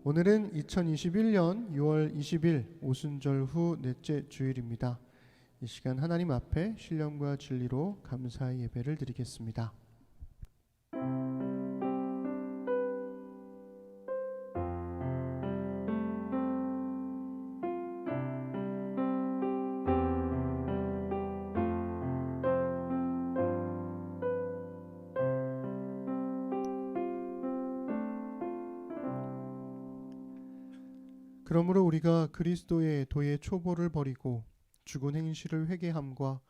오늘은 2021년 6월 20일 오순절 후 넷째 주일입니다. 이 시간 하나님 앞에 신령과 진리로 감사의 예배를 드리겠습니다. 그러므로 우리가 그리스도의 도의 초보를 버리고 죽은 행실을 회개함과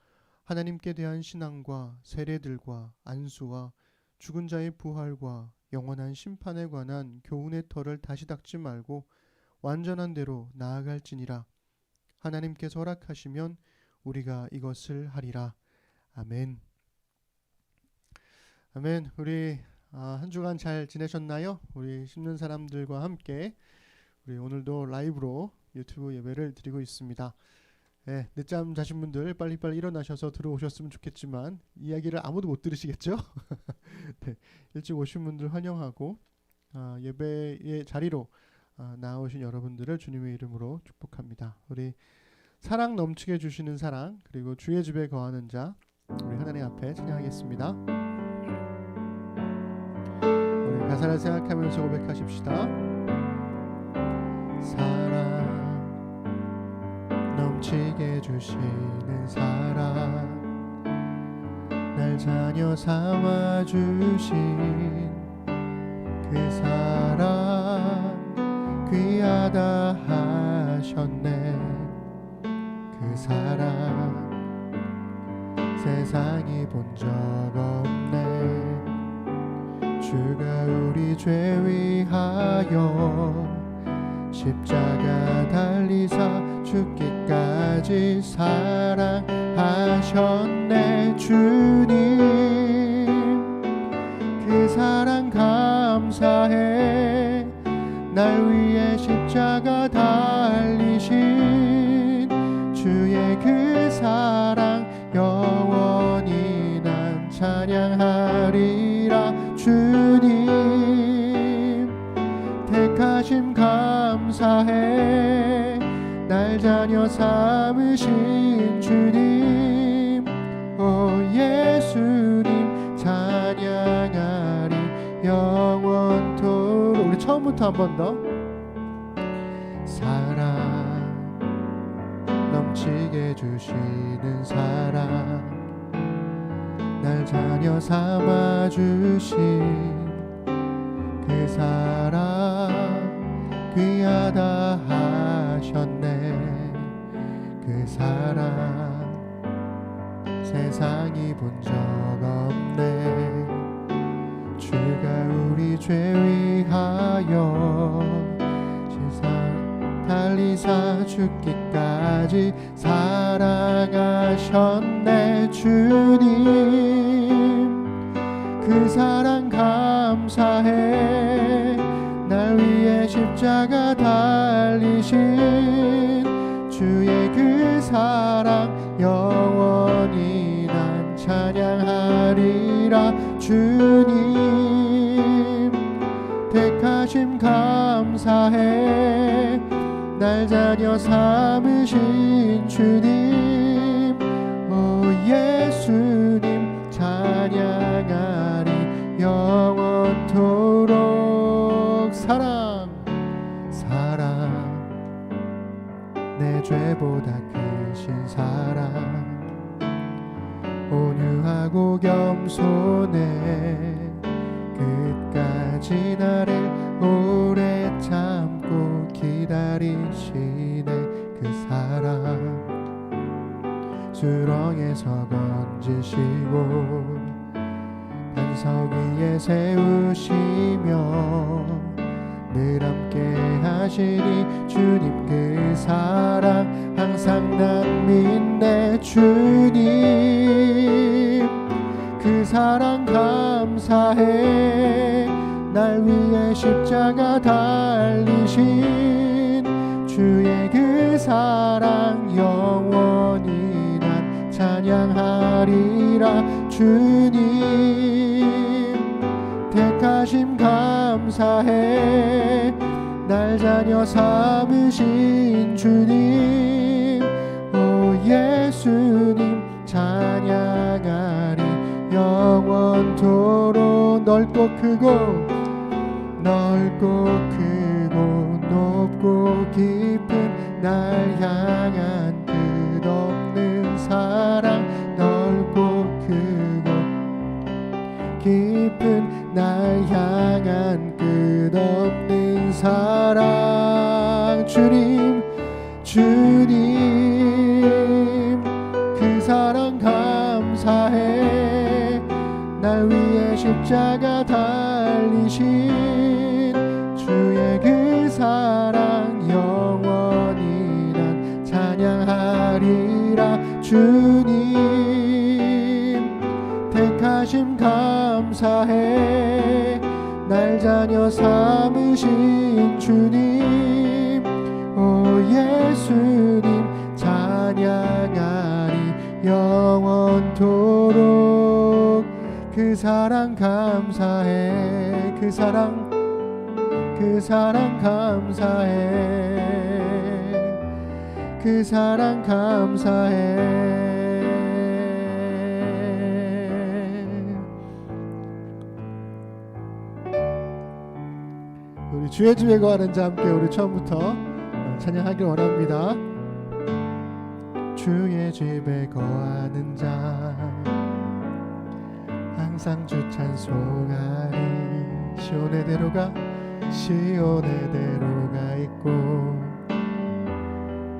하나님께 대한 신앙과 세례들과 안수와 죽은 자의 부활과 영원한 심판에 관한 교훈의 털을 다시 닦지 말고 완전한 대로 나아갈지니라. 하나님께서 허락하시면 우리가 이것을 하리라. 아멘. 아멘. 우리 한 주간 잘 지내셨나요? 우리 심는 사람들과 함께 우리 오늘도 라이브로 유튜브 예배를 드리고 있습니다. 네, 늦잠 자신 분들 빨리빨리 일어나셔서 들어오셨으면 좋겠지만 이야기를 아무도 못 들으시겠죠? 네, 일찍 오신 분들 환영하고 예배의 자리로 나오신 여러분들을 주님의 이름으로 축복합니다. 우리 사랑 넘치게 주시는 사랑, 그리고 주의 집에 거하는 자, 우리 하나님 앞에 찬양하겠습니다. 우리 가사를 생각하면서 고백하십시다. 사랑 넘치게 주시는 사랑, 날 자녀 삼아 주신 그 사랑 귀하다 하셨네. 그 사랑 세상이 본 적 없네. 주가 우리 죄 위하여 십자가 달리사 죽기까지 사랑하셨네. 주님 그 사랑 감사해. 날 위해 십자가 달리신 주의 그 사랑 영원히 난 찬양하리라. 주님 택하심 감사해. 날 자녀 삼으신 주님, 오 예수님 찬양하리 영원토록. 우리 처음부터 한 번 더. 사랑 넘치게 주시는 사랑, 날 자녀 삼아 주신 그 사랑 귀하다 하셨네. 그 사랑 세상이 본 적 없네. 주가 우리 죄 위하여 세상 달리사 죽기까지 사랑하셨네. 주님 그 사랑 감사해. 날 위해 십자가 달리신 주의 그 사랑 영원히 난 찬양하리라. 주님 택하심 감사해. 날 자녀 삼으신 주님, 오 예수님 찬양하리 영원토록. 사랑 내 죄보다 크신 사랑, 온유하고 겸손해 끝까지 나를 오래 참고 기다리시네. 그 사랑 수렁에서 건지시고 반석 위에 세우시며 늘 함께 하시니 주님 그 사랑 항상 난 믿네. 주님 그 사랑 감사해. 날 위해 십자가 달리신 주의 그 사랑 영원히 난 찬양하리라. 주님 택하심 감사해. 날 자녀 삼으신 주님, 오 예수님 찬양하리. 영원토록 넓고 크고 높고 깊은 날 향한 끝없는 사랑, 넓고 크고 깊은 날 향한 끝없는 사랑. 주님 그 사랑 감사해. 날 위해 십자가 달리신 주의 그 사랑 영원히 난 찬양하리라. 주님 택하심 감사해. 날 자녀 삼으신 주님, 오 예수님 찬양하리. 영원토록 그 사랑 감사해. 그 사랑 감사해. 그 사랑 감사해. 우리 주의 집에 거하는 자 함께 우리 처음부터 찬양하길 원합니다. 주의 집에 거하는 자 항상 주 찬송하리. 시온의 대로가 있고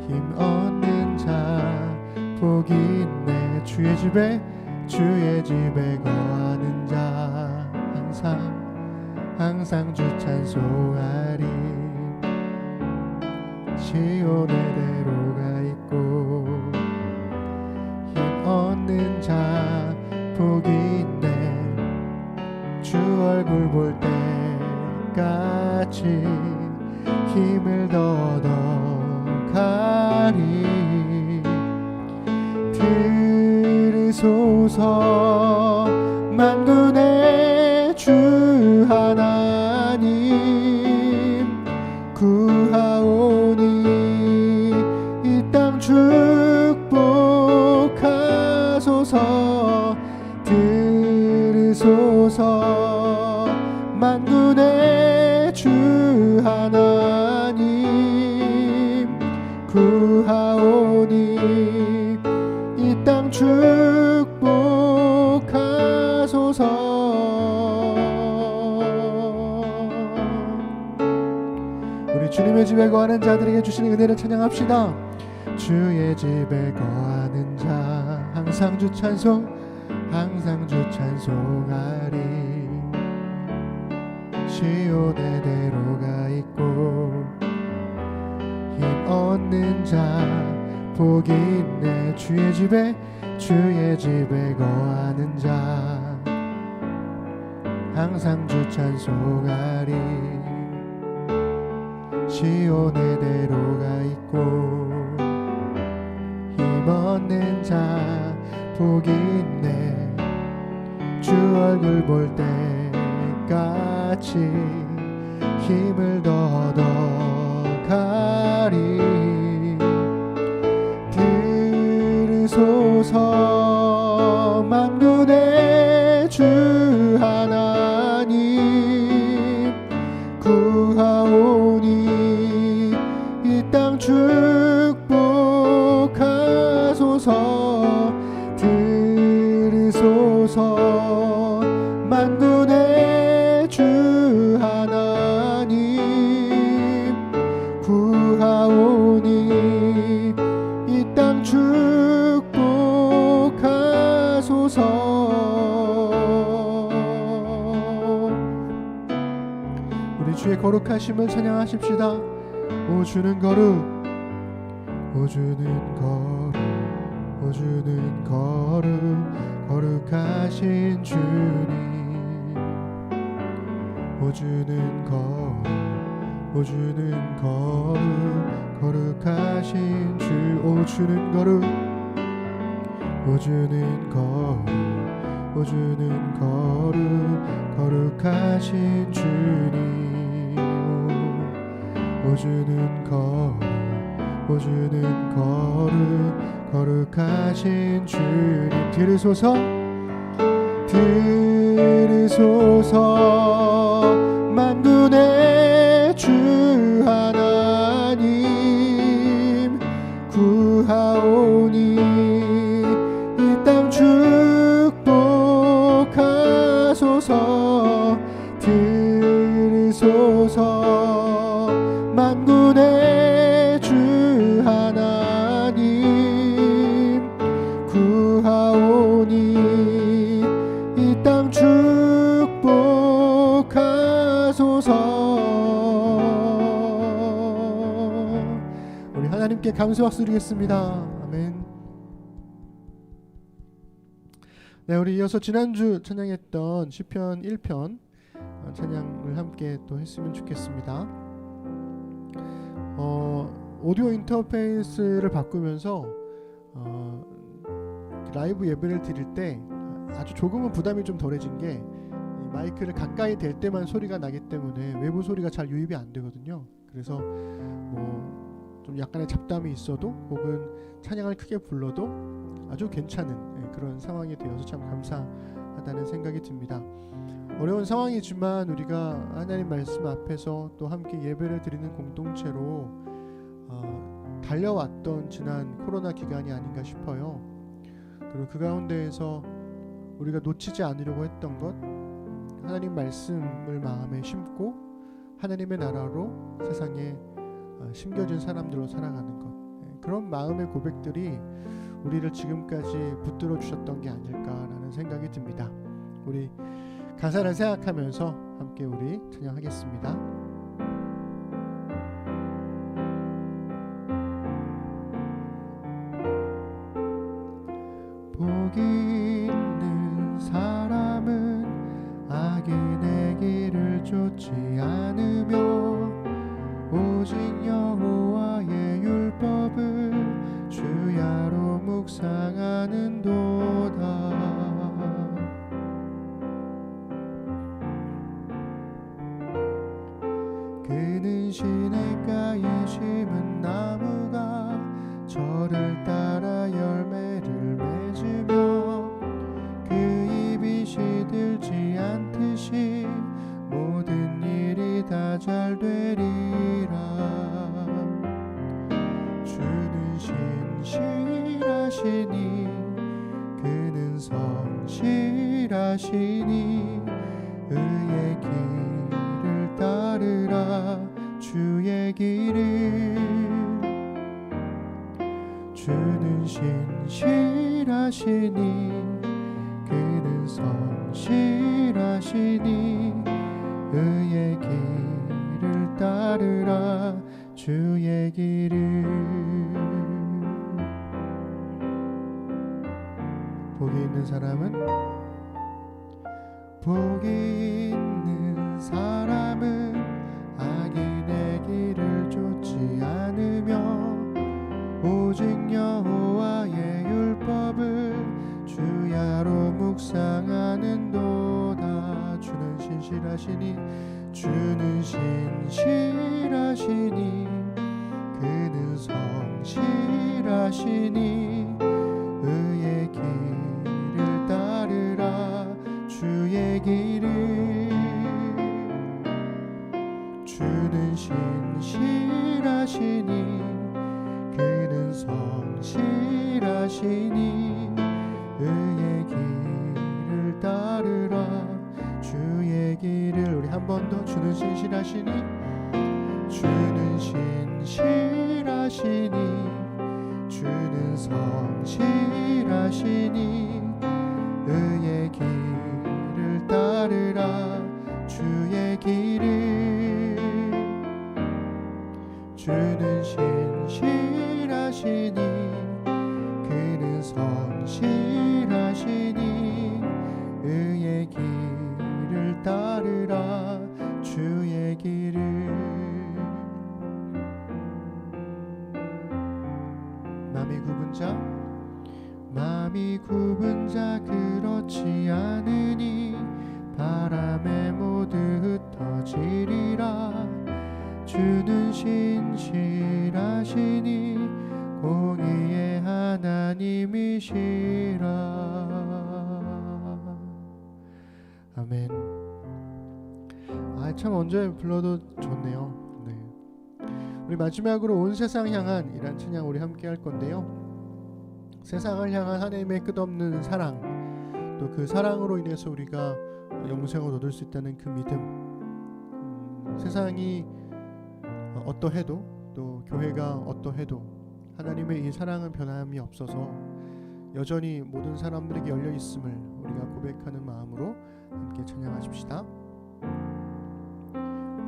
힘 얻는 자 복이 있네. 주의 집에 거하는 자 항상 주 찬송하리. 시온의 대로가 있고 힘 얻는 자 복이 있네. 주 얼굴 볼 때까지 힘을 얻어가리. 들으소서 만군의 주 하나님, 구하오니 이 땅 축복하소서. 들으소서 만군의 주 하나님, 구하오니 이 땅 축복하소서. 우리 주님의 집에 거하는 자들에게 주시는 은혜를 찬양합시다. 주의 집에 거하는 자 항상 주 찬송하리. 시온의 대로가 있고 힘 얻는 자 복이 있네. 주의 집에 거하는 자 항상 주 찬송하리. 시온의 대로가 있고 힘 얻는 자 복이 있네. 주 얼굴 볼 때까지 힘을 얻어가리. 들으소서 만군의 주 하나님, 구하오니 이 땅 축복하소서. 들으소서 만군의 주 하나님, 구하오니 이 땅 축복하소서. 우리 주의 거룩하심을 찬양하십시다. 오 주는 거룩, 오 주는 거룩, 거룩하신 주님. 오 주는 거룩, 거룩하신 주. 오 주는 거룩, 오 주는 거룩, 거룩하신 주님. 오주는 거룩 거룩하신 주님 들으소서 만군의 주 하나님 구하오니 이 땅 축복하소서 들으소서 만군의 주 하나님 구하오니 이 땅 축복하소서. 우리 하나님께 감사 박수 드리겠습니다. 아멘. 네, 우리 이어서 지난주 찬양했던 시편 1편 찬양을 함께 또 했으면 좋겠습니다. 오디오 인터페이스를 바꾸면서 라이브 예배를 드릴 때 아주 조금은 부담이 좀 덜해진 게 마이크를 가까이 댈 때만 소리가 나기 때문에 외부 소리가 잘 유입이 안 되거든요. 그래서 좀 약간의 잡담이 있어도 혹은 찬양을 크게 불러도 아주 괜찮은 그런 상황이 되어서 참 감사하다는 생각이 듭니다. 어려운 상황이지만 우리가 하나님 말씀 앞에서 또 함께 예배를 드리는 공동체로 달려왔던 지난 코로나 기간이 아닌가 싶어요. 그리고 그 가운데에서 우리가 놓치지 않으려고 했던 것, 하나님 말씀을 마음에 심고 하나님의 나라로 세상에 심겨진 사람들로 살아가는 것, 그런 마음의 고백들이 우리를 지금까지 붙들어 주셨던 게 아닐까라는 생각이 듭니다. 우리 가사를 생각하면서 함께 우리 찬양하겠습니다. 복이 있는 사람은 악인의 길을 쫓지 않으며 오직 여호와의 율법을 주야로 묵상하는도다. 그는 시냇가에 심은 나무가 저를 따라 열매를 맺으며 그 입이 시들지 않듯이 모든 일이 다 잘 되리라. 주는 신실하시니 그는 성실하시니 의의 길을 따르라. 주의 길을 주는 신실하시니 그는 성실하시니 의의 길을 따르라. 주의 길을. 복이 있는 사람은 복이 있는 사람은 악인의 길을 쫓지 않으며 오직 여호와의 율법을 주야로 묵상하는도다. 주는 신실하시니 주는 신실하시니 그는 성실하시니 의의 길을 따르라. 주의 길을 주는 신실하시니 그는 성실하시니 의의 길을 따르라. 주의 길을. 우리 한 번 더. 주는 신실하시니 주는 신실하시니 주는 성실하시니 의의 길을 따르라. 주의 길을 주는 신실하시니 그는 성실하시니 의의 길을 따르라. 주의 길을. 마음이 굽은 자 그렇지 않으니 바람에 모두 흩어지리라. 주는 신실하시니 공의의 하나님이시라. 아멘. 참 언제 불러도 좋네요. 네. 우리 마지막으로 온 세상 향한 이란 찬양 우리 함께 할 건데요. 세상을 향한 하나님의 끝없는 사랑, 또 그 사랑으로 인해서 우리가 영생을 얻을 수 있다는 그 믿음. 세상이 어떠해도 또 교회가 어떠해도 하나님의 이 사랑은 변함이 없어서 여전히 모든 사람들에게 열려 있음을 우리가 고백하는 마음으로 함께 찬양하십시다.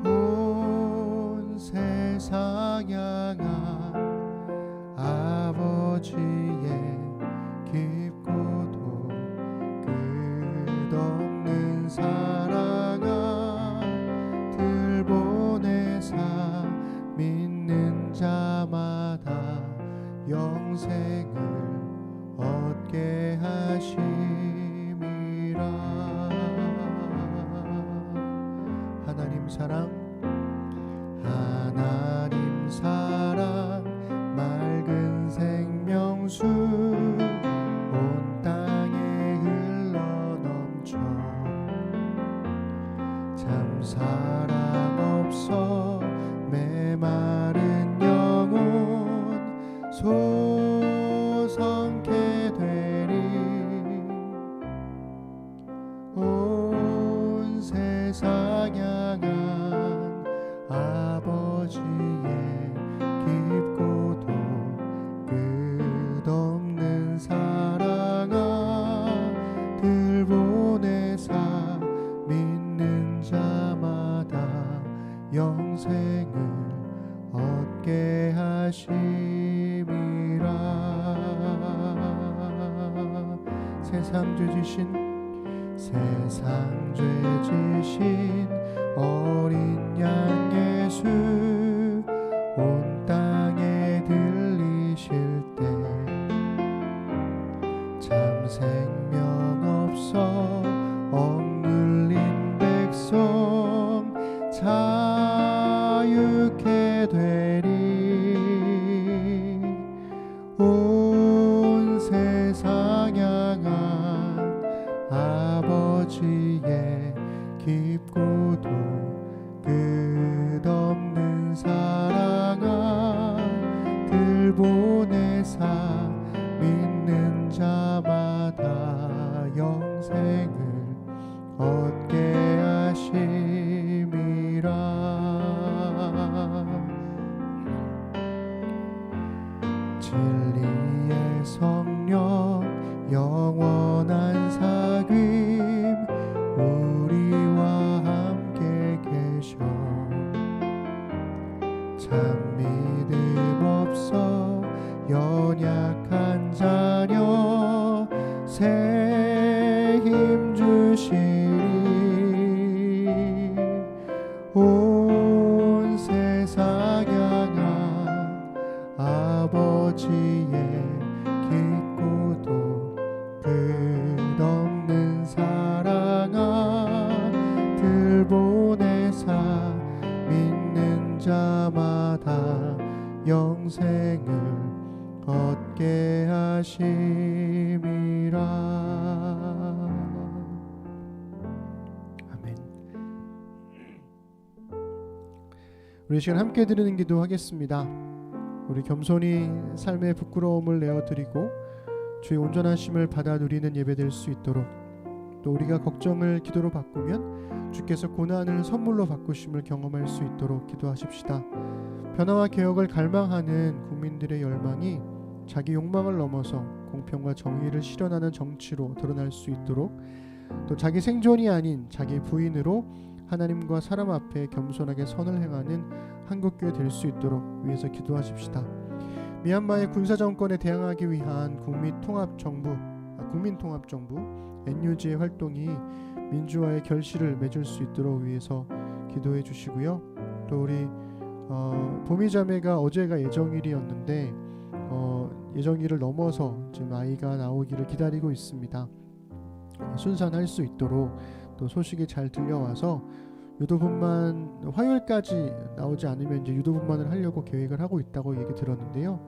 온 세상 향한 아버지의 깊고도 끝없는 사랑아, 들보내사 믿는 자마다 영생을 얻게 하심이라. 하나님 사랑, 하나님 사랑, 맑은 생명수 온 땅에 흘러넘쳐, 참 사랑 없어 메마른 영혼 소성케 되리. 온 세상 향한 아버지의 깊고도 끝없는 사랑아, 들보내사 믿는 자마다 영생을 얻게 하심이라. 세상 죄 지신 어린 양 예수 온 땅에 들리실 때, 참 생명 없어 억눌린 백성 자유케 되리. 온 세상 향한 아버지의 깊고도 끝없는 사랑아, 들보내사 믿는 자마다 영생을 얻게 하심이라. 진리의 성령 영원한 사귐 우리와 함께 계셔, 참 믿음 없어 연약한 자녀 새 힘 주시리. 온 세상 향한 아버지의 깊고도 끝없는 사랑아, 들보내사 믿는 자마다 영생을 얻게 하심이라. 아멘. 우리 시간 함께 드리는 기도 하겠습니다. 우리 겸손히 삶의 부끄러움을 내어드리고 주의 온전하심을 받아 누리는 예배 될 수 있도록, 또 우리가 걱정을 기도로 바꾸면 주께서 고난을 선물로 바꾸심을 경험할 수 있도록 기도하십시다. 변화와 개혁을 갈망하는 국민들의 열망이 자기 욕망을 넘어서 공평과 정의를 실현하는 정치로 드러날 수 있도록, 또 자기 생존이 아닌 자기 부인으로 하나님과 사람 앞에 겸손하게 선을 행하는 한국교회 될 수 있도록 위해서 기도하십시다. 미얀마의 군사정권에 대항하기 위한 국민통합정부 NUG의 활동이 민주화의 결실을 맺을 수 있도록 위해서 기도해 주시고요. 또 우리 보미자매가 어제가 예정일이었는데 예정일을 넘어서 지금 아이가 나오기를 기다리고 있습니다. 순산할 수 있도록 또 소식이 잘 들려와서 유도분만 화요일까지 나오지 않으면 이제 유도분만을 하려고 계획을 하고 있다고 얘기 들었는데요.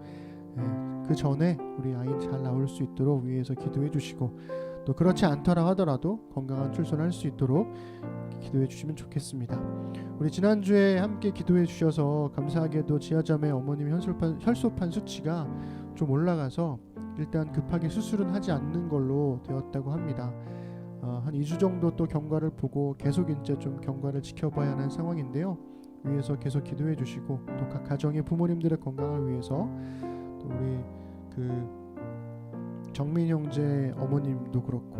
그 전에 우리 아이 잘 나올 수 있도록 위에서 기도해 주시고, 또 그렇지 않더라 하더라도 건강한 출산할 수 있도록 기도해 주시면 좋겠습니다. 우리 지난주에 함께 기도해 주셔서 감사하게도 지하자매 어머님 혈소판 수치가 좀 올라가서 일단 급하게 수술은 하지 않는 걸로 되었다고 합니다. 한 2주 정도 또 경과를 보고 계속 이제 좀 경과를 지켜봐야 하는 상황인데요. 위에서 계속 기도해 주시고, 또 각 가정의 부모님들의 건강을 위해서, 또 우리 정민 형제 어머님도 그렇고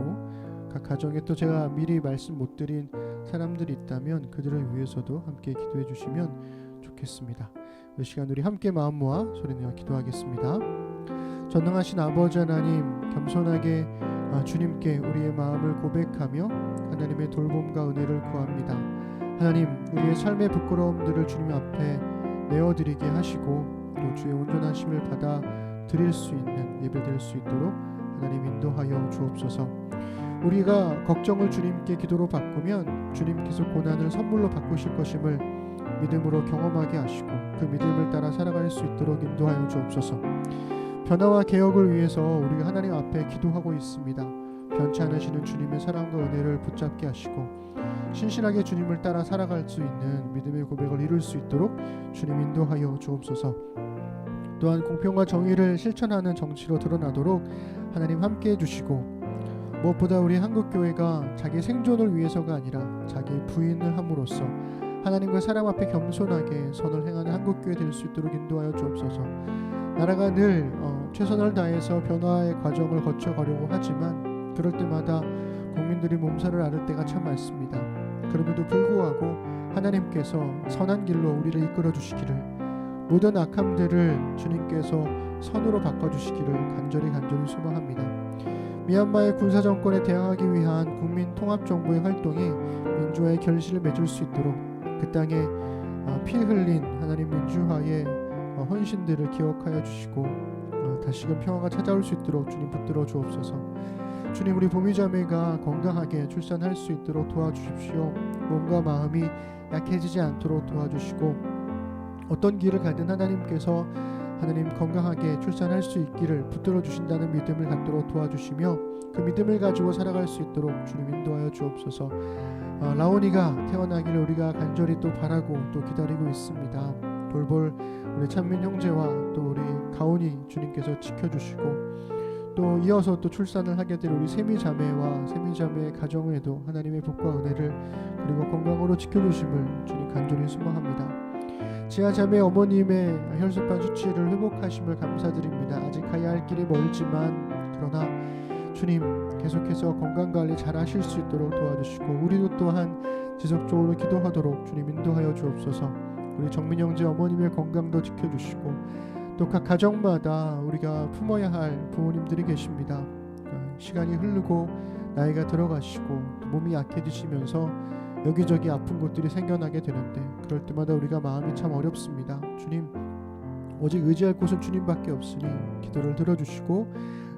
각 가정에 또 제가 미리 말씀 못 드린 사람들이 있다면 그들을 위해서도 함께 기도해 주시면 좋겠습니다. 이 시간 우리 함께 마음 모아 소리내어 기도하겠습니다. 전능하신 아버지 하나님, 겸손하게 주님께 우리의 마음을 고백하며 하나님의 돌봄과 은혜를 구합니다. 하나님, 우리의 삶의 부끄러움들을 주님 앞에 내어드리게 하시고, 또 주의 온전하심을 받아 드릴 수 있는 예배 될 수 있도록 하나님 인도하여 주옵소서. 우리가 걱정을 주님께 기도로 바꾸면 주님께서 고난을 선물로 바꾸실 것임을 믿음으로 경험하게 하시고, 그 믿음을 따라 살아갈 수 있도록 인도하여 주옵소서. 변화와 개혁을 위해서 우리가 하나님 앞에 기도하고 있습니다. 변치 않으시는 주님의 사랑과 은혜를 붙잡게 하시고, 신실하게 주님을 따라 살아갈 수 있는 믿음의 고백을 이룰 수 있도록 주님 인도하여 주옵소서. 또한 공평과 정의를 실천하는 정치로 드러나도록 하나님 함께 해주시고, 무엇보다 우리 한국교회가 자기 생존을 위해서가 아니라 자기 부인을 함으로써 하나님과 사람 앞에 겸손하게 선을 행하는 한국교회 될 수 있도록 인도하여 주옵소서. 나라가 늘 최선을 다해서 변화의 과정을 거쳐가려고 하지만 그럴 때마다 국민들이 몸살을 앓을 때가 참 많습니다. 그럼에도 불구하고 하나님께서 선한 길로 우리를 이끌어 주시기를, 모든 악함들을 주님께서 선으로 바꿔주시기를 간절히 소망합니다. 미얀마의 군사정권에 대항하기 위한 국민통합정부의 활동이 민주화의 결실을 맺을 수 있도록 그 땅에 피 흘린 하나님 민주화의 헌신들을 기억하여 주시고, 다시금 평화가 찾아올 수 있도록 주님 붙들어 주옵소서. 주님, 우리 보미자매가 건강하게 출산할 수 있도록 도와주십시오. 몸과 마음이 약해지지 않도록 도와주시고, 어떤 길을 가든 하나님께서 하나님 건강하게 출산할 수 있기를 붙들어 주신다는 믿음을 갖도록 도와주시며, 그 믿음을 가지고 살아갈 수 있도록 주님 인도하여 주옵소서. 라온이가 태어나기를 우리가 간절히 또 바라고 또 기다리고 있습니다. 돌볼 우리 찬민 형제와 또 우리 가온이 주님께서 지켜주시고, 또 이어서 또 출산을 하게 될 우리 세미자매와 세미자매의 가정에도 하나님의 복과 은혜를 그리고 건강으로 지켜주심을 주님 간절히 소망합니다. 지하자매 어머님의 혈소판 수치를 회복하심을 감사드립니다. 아직 가야 할 길이 멀지만 그러나 주님 계속해서 건강관리 잘 하실 수 있도록 도와주시고, 우리도 또한 지속적으로 기도하도록 주님 인도하여 주옵소서. 우리 정민 형제 어머님의 건강도 지켜주시고, 또 각 가정마다 우리가 품어야 할 부모님들이 계십니다. 시간이 흐르고 나이가 들어가시고 몸이 약해지시면서 여기저기 아픈 곳들이 생겨나게 되는데, 그럴 때마다 우리가 마음이 참 어렵습니다. 주님, 오직 의지할 곳은 주님밖에 없으니 기도를 들어주시고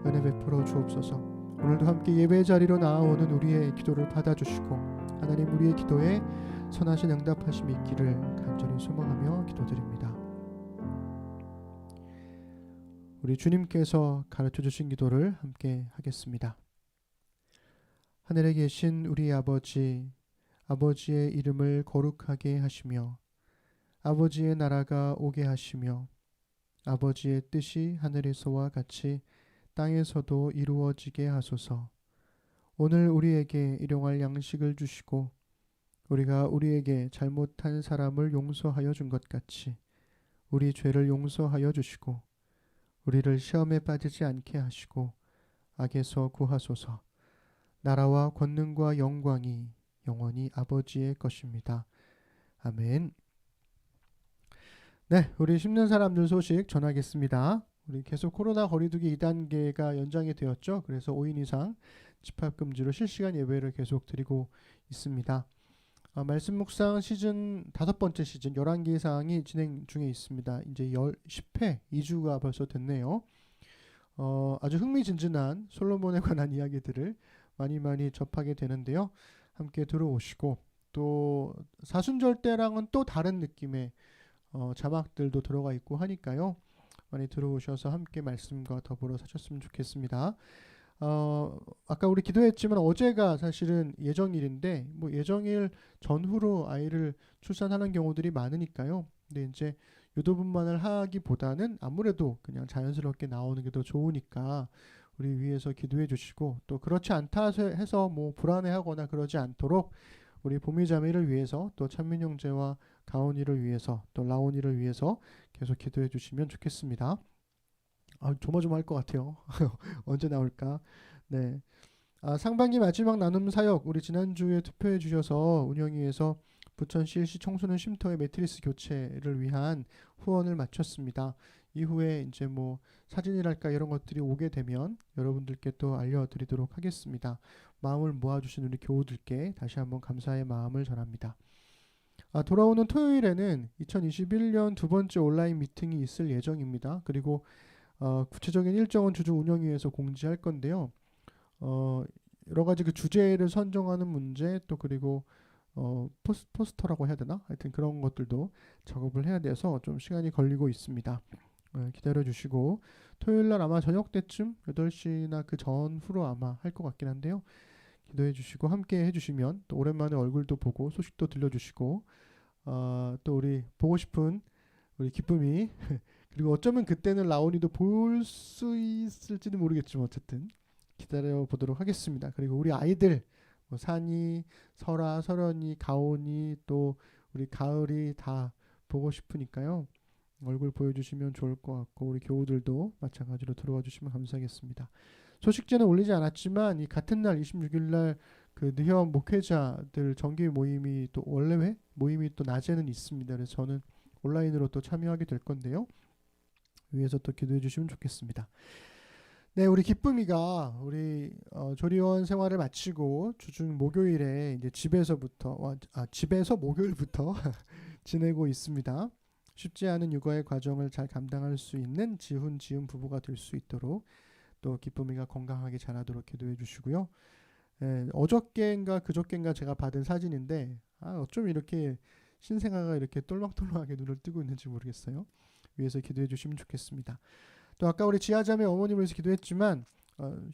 은혜 베풀어 주옵소서. 오늘도 함께 예배 자리로 나아오는 우리의 기도를 받아주시고, 하나님 우리의 기도에 선하신 응답하심이 있기를 간절히 소망하며 기도드립니다. 우리 주님께서 가르쳐주신 기도를 함께 하겠습니다. 하늘에 계신 우리 아버지, 아버지의 이름을 거룩하게 하시며 아버지의 나라가 오게 하시며 아버지의 뜻이 하늘에서와 같이 땅에서도 이루어지게 하소서. 오늘 우리에게 일용할 양식을 주시고 우리가 우리에게 잘못한 사람을 용서하여 준 것 같이 우리 죄를 용서하여 주시고 우리를 시험에 빠지지 않게 하시고 악에서 구하소서. 나라와 권능과 영광이 영원히 아버지의 것입니다. 아멘. 네, 우리 심는 사람들 소식 전하겠습니다. 우리 계속 코로나 거리두기 2단계가 연장이 되었죠. 그래서 5인 이상 집합금지로 실시간 예배를 계속 드리고 있습니다. 말씀 묵상 시즌 5번째 시즌 11개 이상이 진행 중에 있습니다. 이제 10회 2주가 벌써 됐네요. 아주 흥미진진한 솔로몬에 관한 이야기들을 많이 접하게 되는데요. 함께 들어오시고 또 사순절대랑은 또 다른 느낌의 자막들도 들어가 있고 하니까요. 많이 들어오셔서 함께 말씀과 더불어 사셨으면 좋겠습니다. 아까 우리 기도했지만 어제가 사실은 예정일인데 뭐 예정일 전후로 아이를 출산하는 경우들이 많으니까요. 근데 이제 유도분만을 하기보다는 아무래도 그냥 자연스럽게 나오는 게 더 좋으니까 우리 위해서 기도해 주시고, 또 그렇지 않다 해서 뭐 불안해하거나 그러지 않도록 우리 보미자매를 위해서, 또 찬민 형제와 가온이를 위해서, 또 라온이를 위해서 계속 기도해 주시면 좋겠습니다. 조마조마할 것 같아요. 언제 나올까? 네. 상반기 마지막 나눔 사역, 우리 지난주에 투표해 주셔서 운영위에서 부천 CLC 청소년 쉼터의 매트리스 교체를 위한 후원을 마쳤습니다. 이후에 이제 뭐 사진이랄까 이런 것들이 오게 되면 여러분들께 또 알려드리도록 하겠습니다. 마음을 모아주신 우리 교우들께 다시 한번 감사의 마음을 전합니다. 돌아오는 토요일에는 2021년 두 번째 온라인 미팅이 있을 예정입니다. 그리고 구체적인 일정은 주주 운영위에서 공지할 건데요. 여러 가지 그 주제를 선정하는 문제, 또 그리고 포스터라고 해야 되나? 하여튼 그런 것들도 작업을 해야 돼서 좀 시간이 걸리고 있습니다. 기다려 주시고, 토요일날 아마 저녁 때쯤 8시나 그 전후로 아마 할 것 같긴 한데요. 기도해 주시고 함께 해주시면 또 오랜만에 얼굴도 보고 소식도 들려주시고, 또 우리 보고 싶은 우리 기쁨이 그리고 어쩌면 그때는 라온이도 볼 수 있을지는 모르겠지만 어쨌든 기다려 보도록 하겠습니다. 그리고 우리 아이들 뭐 산이, 설아, 설연이, 가온이, 또 우리 가을이 다 보고 싶으니까요. 얼굴 보여주시면 좋을 것 같고, 우리 교우들도 마찬가지로 들어와 주시면 감사하겠습니다. 소식제는 올리지 않았지만 이 같은 날 26일날 그 느현 목회자들 정기 모임이 또 원래 모임이 또 낮에는 있습니다. 그래서 저는 온라인으로 또 참여하게 될 건데요. 위에서 또 기도해 주시면 좋겠습니다. 네, 우리 기쁨이가 우리 조리원 생활을 마치고 주중 목요일에 이제 집에서 목요일부터 지내고 있습니다. 쉽지 않은 육아의 과정을 잘 감당할 수 있는 지훈 부부가 될 수 있도록 또 기쁨이가 건강하게 자라도록 기도해 주시고요. 어저께인가 그저께인가 제가 받은 사진인데 어쩜 이렇게 신생아가 이렇게 똘망똘망하게 눈을 뜨고 있는지 모르겠어요. 위해서 기도해 주시면 좋겠습니다. 또 아까 우리 지하자매 어머님을 위해서 기도했지만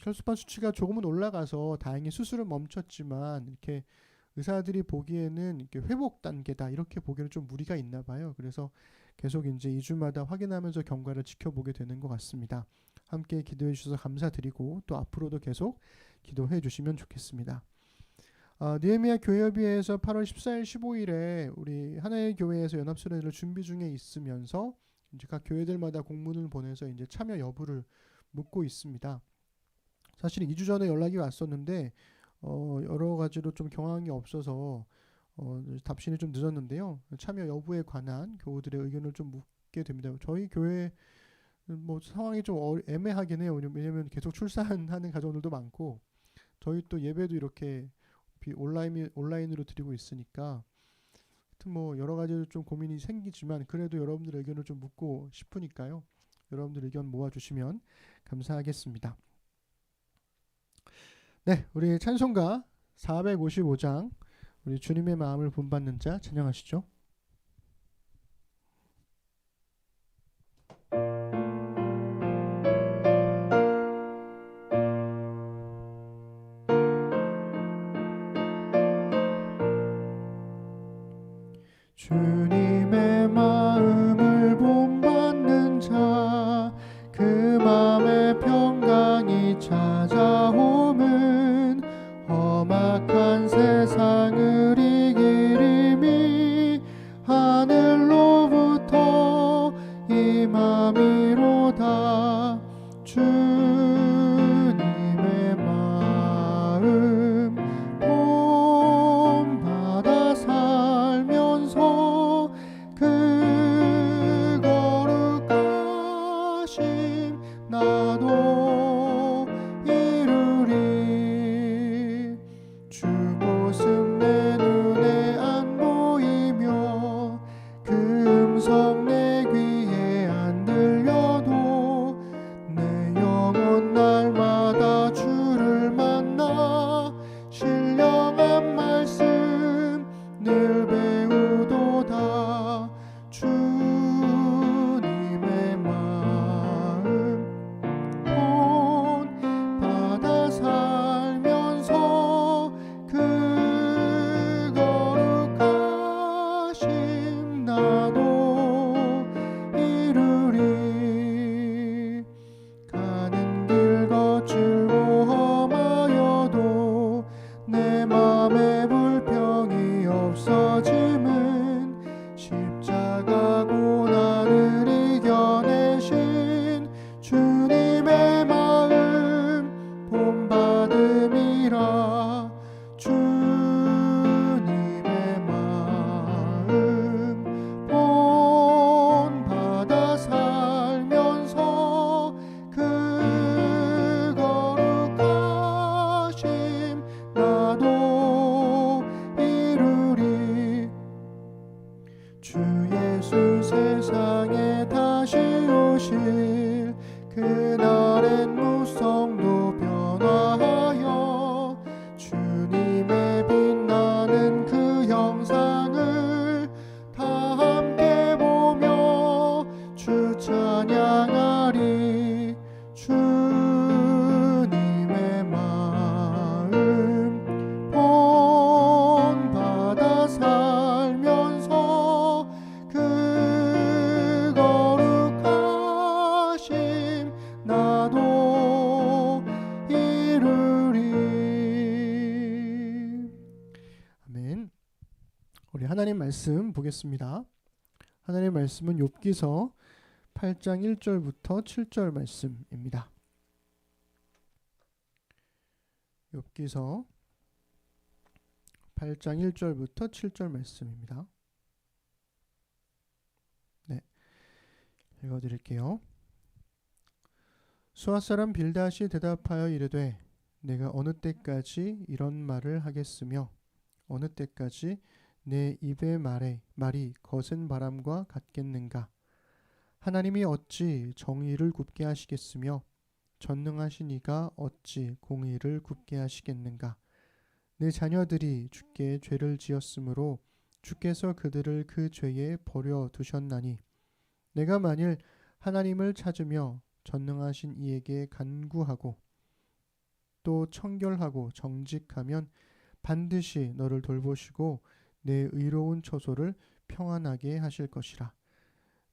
혈소판 수치가 조금은 올라가서 다행히 수술은 멈췄지만 이렇게 의사들이 보기에는 이렇게 회복 단계다 이렇게 보기에는 좀 무리가 있나 봐요. 그래서 계속 이제 2주마다 확인하면서 경과를 지켜보게 되는 것 같습니다. 함께 기도해 주셔서 감사드리고 또 앞으로도 계속 기도해 주시면 좋겠습니다. 느헤미야 교회협의회에서 8월 14일 15일에 우리 하나의 교회에서 연합수련회를 준비 중에 있으면서 이제 각 교회들마다 공문을 보내서 이제 참여 여부를 묻고 있습니다. 사실은 2주 전에 연락이 왔었는데 여러 가지로 좀 경황이 없어서 답신이 좀 늦었는데요. 참여 여부에 관한 교우들의 의견을 좀 묻게 됩니다. 저희 교회 뭐 상황이 좀 애매하긴 해요. 왜냐면 계속 출산하는 가정들도 많고 저희 또 예배도 이렇게 온라인으로 드리고 있으니까 하여튼 뭐 여러 가지로 좀 고민이 생기지만 그래도 여러분들의 의견을 좀 묻고 싶으니까요. 여러분들 의견 모아주시면 감사하겠습니다. 네, 우리 찬송가 455장 우리 주님의 마음을 본받는 자 찬양하시죠. 주님의 마음을 본받는 자 그 마음에 평강이 찾아오면 험악한 세상을 이기림이 하늘로부터 임함이로다. 주님의 마음 본받아 살면서 주 예수 세상에 다시 오실 그날엔 무성도 변화하여 주님의 빛나는 그 형상을 다 함께 보며 주 찬양하리. 주님의 마음 본받아 살면서 그 거룩하심 나도 이루리. 아멘. 우리 하나님 말씀 보겠습니다. 하나님 말씀은 욥기서 8장 1절부터 7절 말씀입니다. 욥기서 8장 1절부터 7절 말씀입니다. 네, 읽어드릴게요. 수아 사람 빌닷이 대답하여 이르되 내가 어느 때까지 이런 말을 하겠으며 어느 때까지 내 입의 말이 거센 바람과 같겠는가. 하나님이 어찌 정의를 굽게 하시겠으며 전능하신 이가 어찌 공의를 굽게 하시겠는가. 내 자녀들이 주께 죄를 지었으므로 주께서 그들을 그 죄에 버려 두셨나니 내가 만일 하나님을 찾으며 전능하신 이에게 간구하고 또 청결하고 정직하면 반드시 너를 돌보시고 내 의로운 처소를 평안하게 하실 것이라.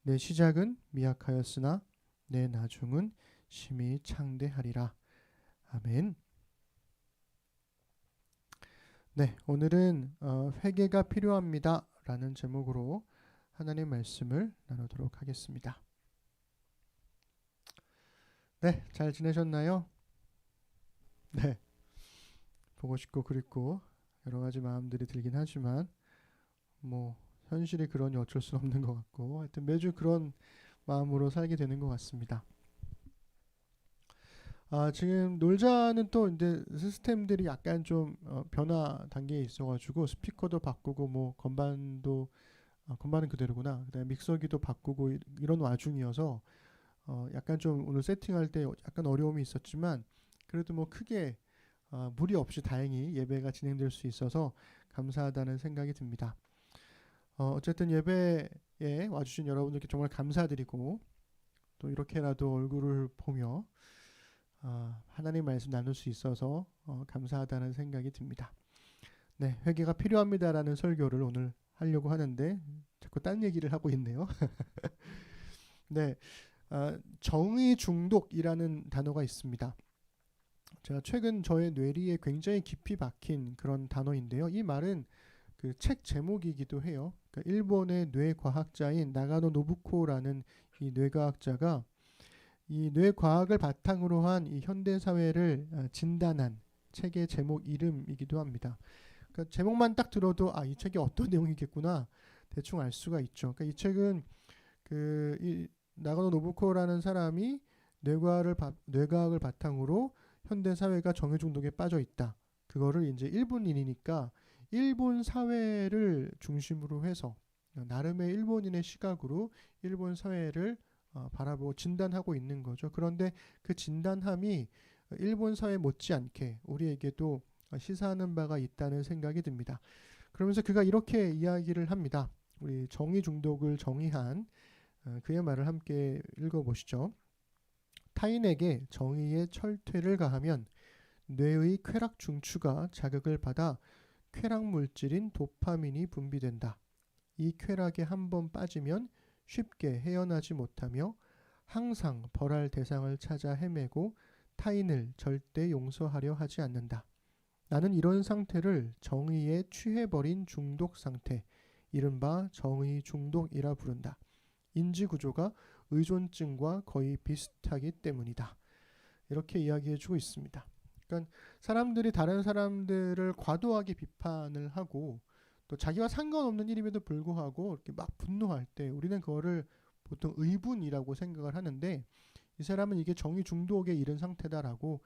내 시작은 미약하였으나 내 나중은 심히 창대하리라. 아멘. 네, 오늘은 회개가 필요합니다 라는 제목으로 하나님 말씀을 나누도록 하겠습니다. 네, 잘 지내셨나요? 네, 보고 싶고 그립고 여러 가지 마음들이 들긴 하지만 뭐 현실이 그러니 어쩔 수 없는 것 같고 하여튼 매주 그런 마음으로 살게 되는 것 같습니다. 지금 놀자는 또 이제 시스템들이 약간 좀 변화 단계에 있어가지고 스피커도 바꾸고 뭐 건반도 건반은 그대로구나. 그다음에 믹서기도 바꾸고 이런 와중이어서 약간 좀 오늘 세팅할 때 약간 어려움이 있었지만 그래도 뭐 크게 무리 없이 다행히 예배가 진행될 수 있어서 감사하다는 생각이 듭니다. 어쨌든 예배에 와주신 여러분들께 정말 감사드리고 또 이렇게라도 얼굴을 보며 하나님 말씀 나눌 수 있어서 감사하다는 생각이 듭니다. 네, 회개가 필요합니다라는 설교를 오늘 하려고 하는데 자꾸 딴 얘기를 하고 있네요. 네, 정의 중독이라는 단어가 있습니다. 제가 최근 저의 뇌리에 굉장히 깊이 박힌 그런 단어인데요. 이 말은 그 책 제목이기도 해요. 그러니까 일본의 뇌과학자인 나가노 노부코라는 이 뇌과학자가 이 뇌과학을 바탕으로 한 이 현대 사회를 진단한 책의 제목 이름이기도 합니다. 그러니까 제목만 딱 들어도 이 책이 어떤 내용이겠구나 대충 알 수가 있죠. 그러니까 이 책은 이 나가노 노부코라는 사람이 뇌과학을 바탕으로 현대 사회가 정의 중독에 빠져 있다. 그거를 이제 일본인이니까 일본 사회를 중심으로 해서 나름의 일본인의 시각으로 일본 사회를 바라보고 진단하고 있는 거죠. 그런데 그 진단함이 일본 사회 못지않게 우리에게도 시사하는 바가 있다는 생각이 듭니다. 그러면서 그가 이렇게 이야기를 합니다. 우리 정의 중독을 정의한 그의 말을 함께 읽어보시죠. 타인에게 정의의 철퇴를 가하면 뇌의 쾌락 중추가 자극을 받아 쾌락 물질인 도파민이 분비된다. 이 쾌락에 한번 빠지면 쉽게 헤어나지 못하며 항상 벌할 대상을 찾아 헤매고 타인을 절대 용서하려 하지 않는다. 나는 이런 상태를 정의에 취해버린 중독 상태, 이른바 정의 중독이라 부른다. 인지 구조가 의존증과 거의 비슷하기 때문이다. 이렇게 이야기해주고 있습니다. 그러니까 사람들이 다른 사람들을 과도하게 비판을 하고 또 자기와 상관없는 일임에도 불구하고 이렇게 막 분노할 때 우리는 그거를 보통 의분이라고 생각을 하는데 이 사람은 이게 정의 중독에 이른 상태다라고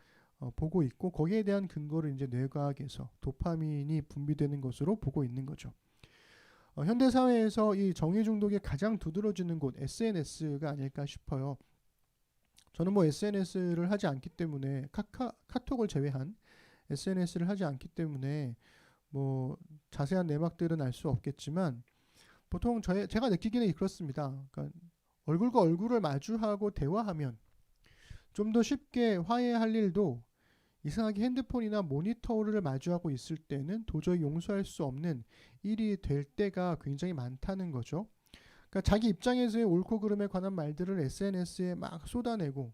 보고 있고 거기에 대한 근거를 이제 뇌과학에서 도파민이 분비되는 것으로 보고 있는 거죠. 현대 사회에서 이 정의 중독이 가장 두드러지는 곳 SNS가 아닐까 싶어요. 저는 뭐 SNS를 하지 않기 때문에 카톡을 제외한 SNS를 하지 않기 때문에 뭐 자세한 내막들은 알 수 없겠지만 보통 제가 느끼기는 그렇습니다. 그러니까 얼굴과 얼굴을 마주하고 대화하면 좀 더 쉽게 화해할 일도 이상하게 핸드폰이나 모니터를 마주하고 있을 때는 도저히 용서할 수 없는 일이 될 때가 굉장히 많다는 거죠. 그러니까 자기 입장에서의 옳고 그름에 관한 말들을 SNS에 막 쏟아내고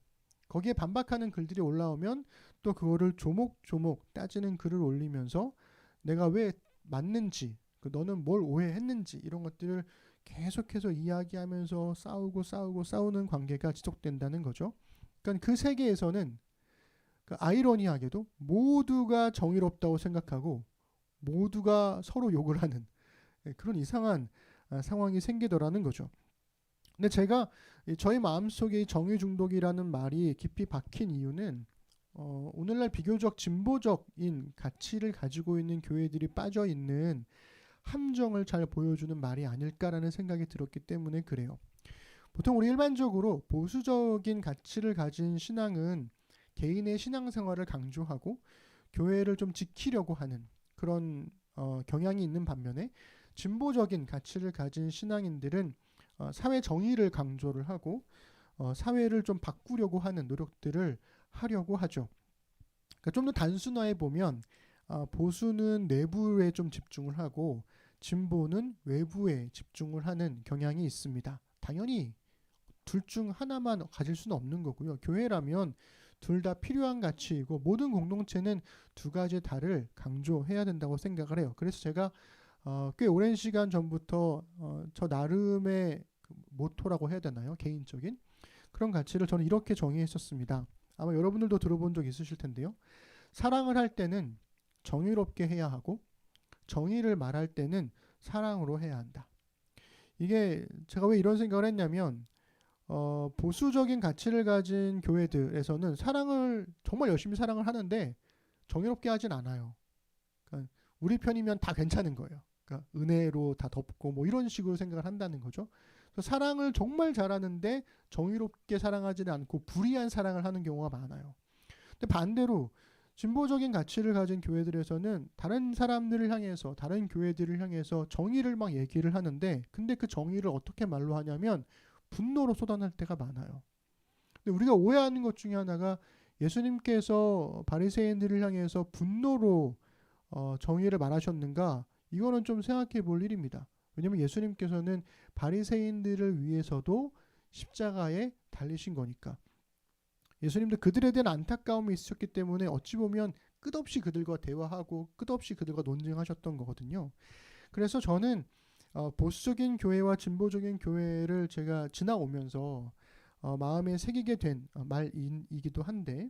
거기에 반박하는 글들이 올라오면 또 그거를 조목조목 따지는 글을 올리면서 내가 왜 맞는지, 너는 뭘 오해했는지 이런 것들을 계속해서 이야기하면서 싸우는 관계가 지속된다는 거죠. 그러니까 그 세계에서는 아이러니하게도 모두가 정의롭다고 생각하고 모두가 서로 욕을 하는 그런 이상한 상황이 생기더라는 거죠. 근데 제가 저희 마음속에 이 정의 중독이라는 말이 깊이 박힌 이유는 오늘날 비교적 진보적인 가치를 가지고 있는 교회들이 빠져 있는 함정을 잘 보여주는 말이 아닐까라는 생각이 들었기 때문에 그래요. 보통 우리 일반적으로 보수적인 가치를 가진 신앙은 개인의 신앙생활을 강조하고 교회를 좀 지키려고 하는 그런 경향이 있는 반면에 진보적인 가치를 가진 신앙인들은 사회 정의를 강조를 하고 사회를 좀 바꾸려고 하는 노력들을 하려고 하죠. 그러니까 좀 더 단순화해 보면 보수는 내부에 좀 집중을 하고 진보는 외부에 집중을 하는 경향이 있습니다. 당연히 둘 중 하나만 가질 수는 없는 거고요. 교회라면 둘 다 필요한 가치이고 모든 공동체는 두 가지 다를 강조해야 된다고 생각을 해요. 그래서 제가 꽤 오랜 시간 전부터 저 나름의 그 모토라고 해야 되나요? 개인적인 그런 가치를 저는 이렇게 정의했었습니다. 아마 여러분들도 들어본 적 있으실 텐데요. 사랑을 할 때는 정의롭게 해야 하고 정의를 말할 때는 사랑으로 해야 한다. 이게 제가 왜 이런 생각을 했냐면 보수적인 가치를 가진 교회들에서는 사랑을 정말 열심히 사랑을 하는데 정의롭게 하진 않아요. 그러니까 우리 편이면 다 괜찮은 거예요. 그러니까 은혜로 다 덮고 뭐 이런 식으로 생각을 한다는 거죠. 그래서 사랑을 정말 잘하는데 정의롭게 사랑하지는 않고 불의한 사랑을 하는 경우가 많아요. 근데 반대로 진보적인 가치를 가진 교회들에서는 다른 사람들을 향해서 다른 교회들을 향해서 정의를 막 얘기를 하는데 근데 그 정의를 어떻게 말로 하냐면 분노로 쏟아낼 때가 많아요. 근데 우리가 오해하는 것 중에 하나가 예수님께서 바리새인들을 향해서 분노로 정의를 말하셨는가? 이거는 좀 생각해 볼 일입니다. 왜냐하면 예수님께서는 바리새인들을 위해서도 십자가에 달리신 거니까. 예수님도 그들에 대한 안타까움이 있으셨기 때문에 어찌 보면 끝없이 그들과 대화하고 끝없이 그들과 논쟁하셨던 거거든요. 그래서 저는 보수적인 교회와 진보적인 교회를 제가 지나오면서 마음에 새기게 된 말이기도 한데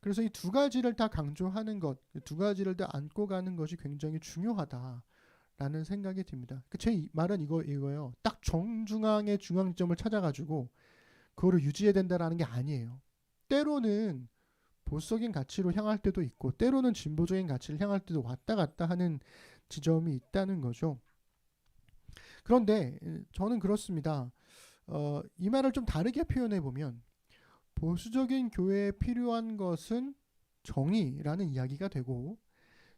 그래서 이 두 가지를 다 강조하는 것, 두 가지를 다 안고 가는 것이 굉장히 중요하다라는 생각이 듭니다. 제 말은 이거예요. 딱 정중앙의 중앙점을 찾아가지고 그거를 유지해야 된다라는 게 아니에요. 때로는 보수적인 가치로 향할 때도 있고 때로는 진보적인 가치를 향할 때도 왔다 갔다 하는 지점이 있다는 거죠. 그런데 저는 그렇습니다. 이 말을 좀 다르게 표현해 보면 보수적인 교회에 필요한 것은 정의라는 이야기가 되고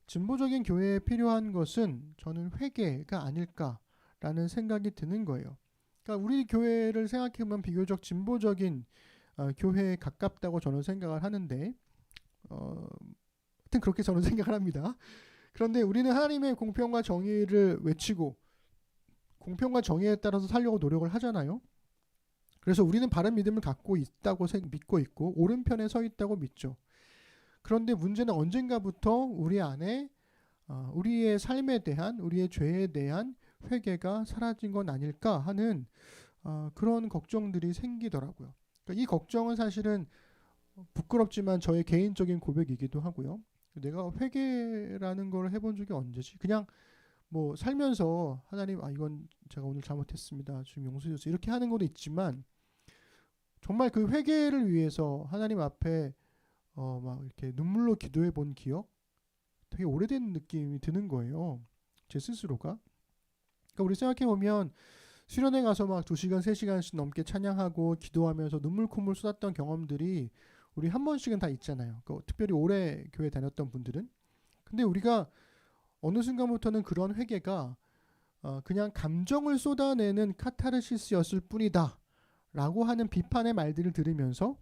진보적인 교회에 필요한 것은 저는 회개가 아닐까라는 생각이 드는 거예요. 그러니까 우리 교회를 생각해 보면 비교적 진보적인 교회에 가깝다고 저는 생각을 하는데 하여튼 그렇게 저는 생각을 합니다. 그런데 우리는 하나님의 공평과 정의를 외치고 공평과 정의에 따라서 살려고 노력을 하잖아요. 그래서 우리는 바른 믿음을 갖고 있다고 믿고 있고 오른편에 서 있다고 믿죠. 그런데 문제는 언젠가부터 우리 안에 우리의 삶에 대한 우리의 죄에 대한 회개가 사라진 건 아닐까 하는 그런 걱정들이 생기더라고요. 그러니까 이 걱정은 사실은 부끄럽지만 저의 개인적인 고백이기도 하고요. 내가 회개라는 걸 해본 적이 언제지? 그냥 뭐 살면서 하나님 이건 제가 오늘 잘못했습니다. 좀 용서해 주세요. 이렇게 하는 것도 있지만 정말 그 회개를 위해서 하나님 앞에 막 이렇게 눈물로 기도해 본 기억 되게 오래된 느낌이 드는 거예요. 제 스스로가. 그러니까 우리 생각해 보면 수련회 가서 막 2시간, 3시간씩 넘게 찬양하고 기도하면서 눈물 콧물 쏟았던 경험들이 우리 한 번씩은 다 있잖아요. 특별히 오래 교회 다녔던 분들은. 근데 우리가 어느 순간부터는 그런 회개가 그냥 감정을 쏟아내는 카타르시스였을 뿐이다 라고 하는 비판의 말들을 들으면서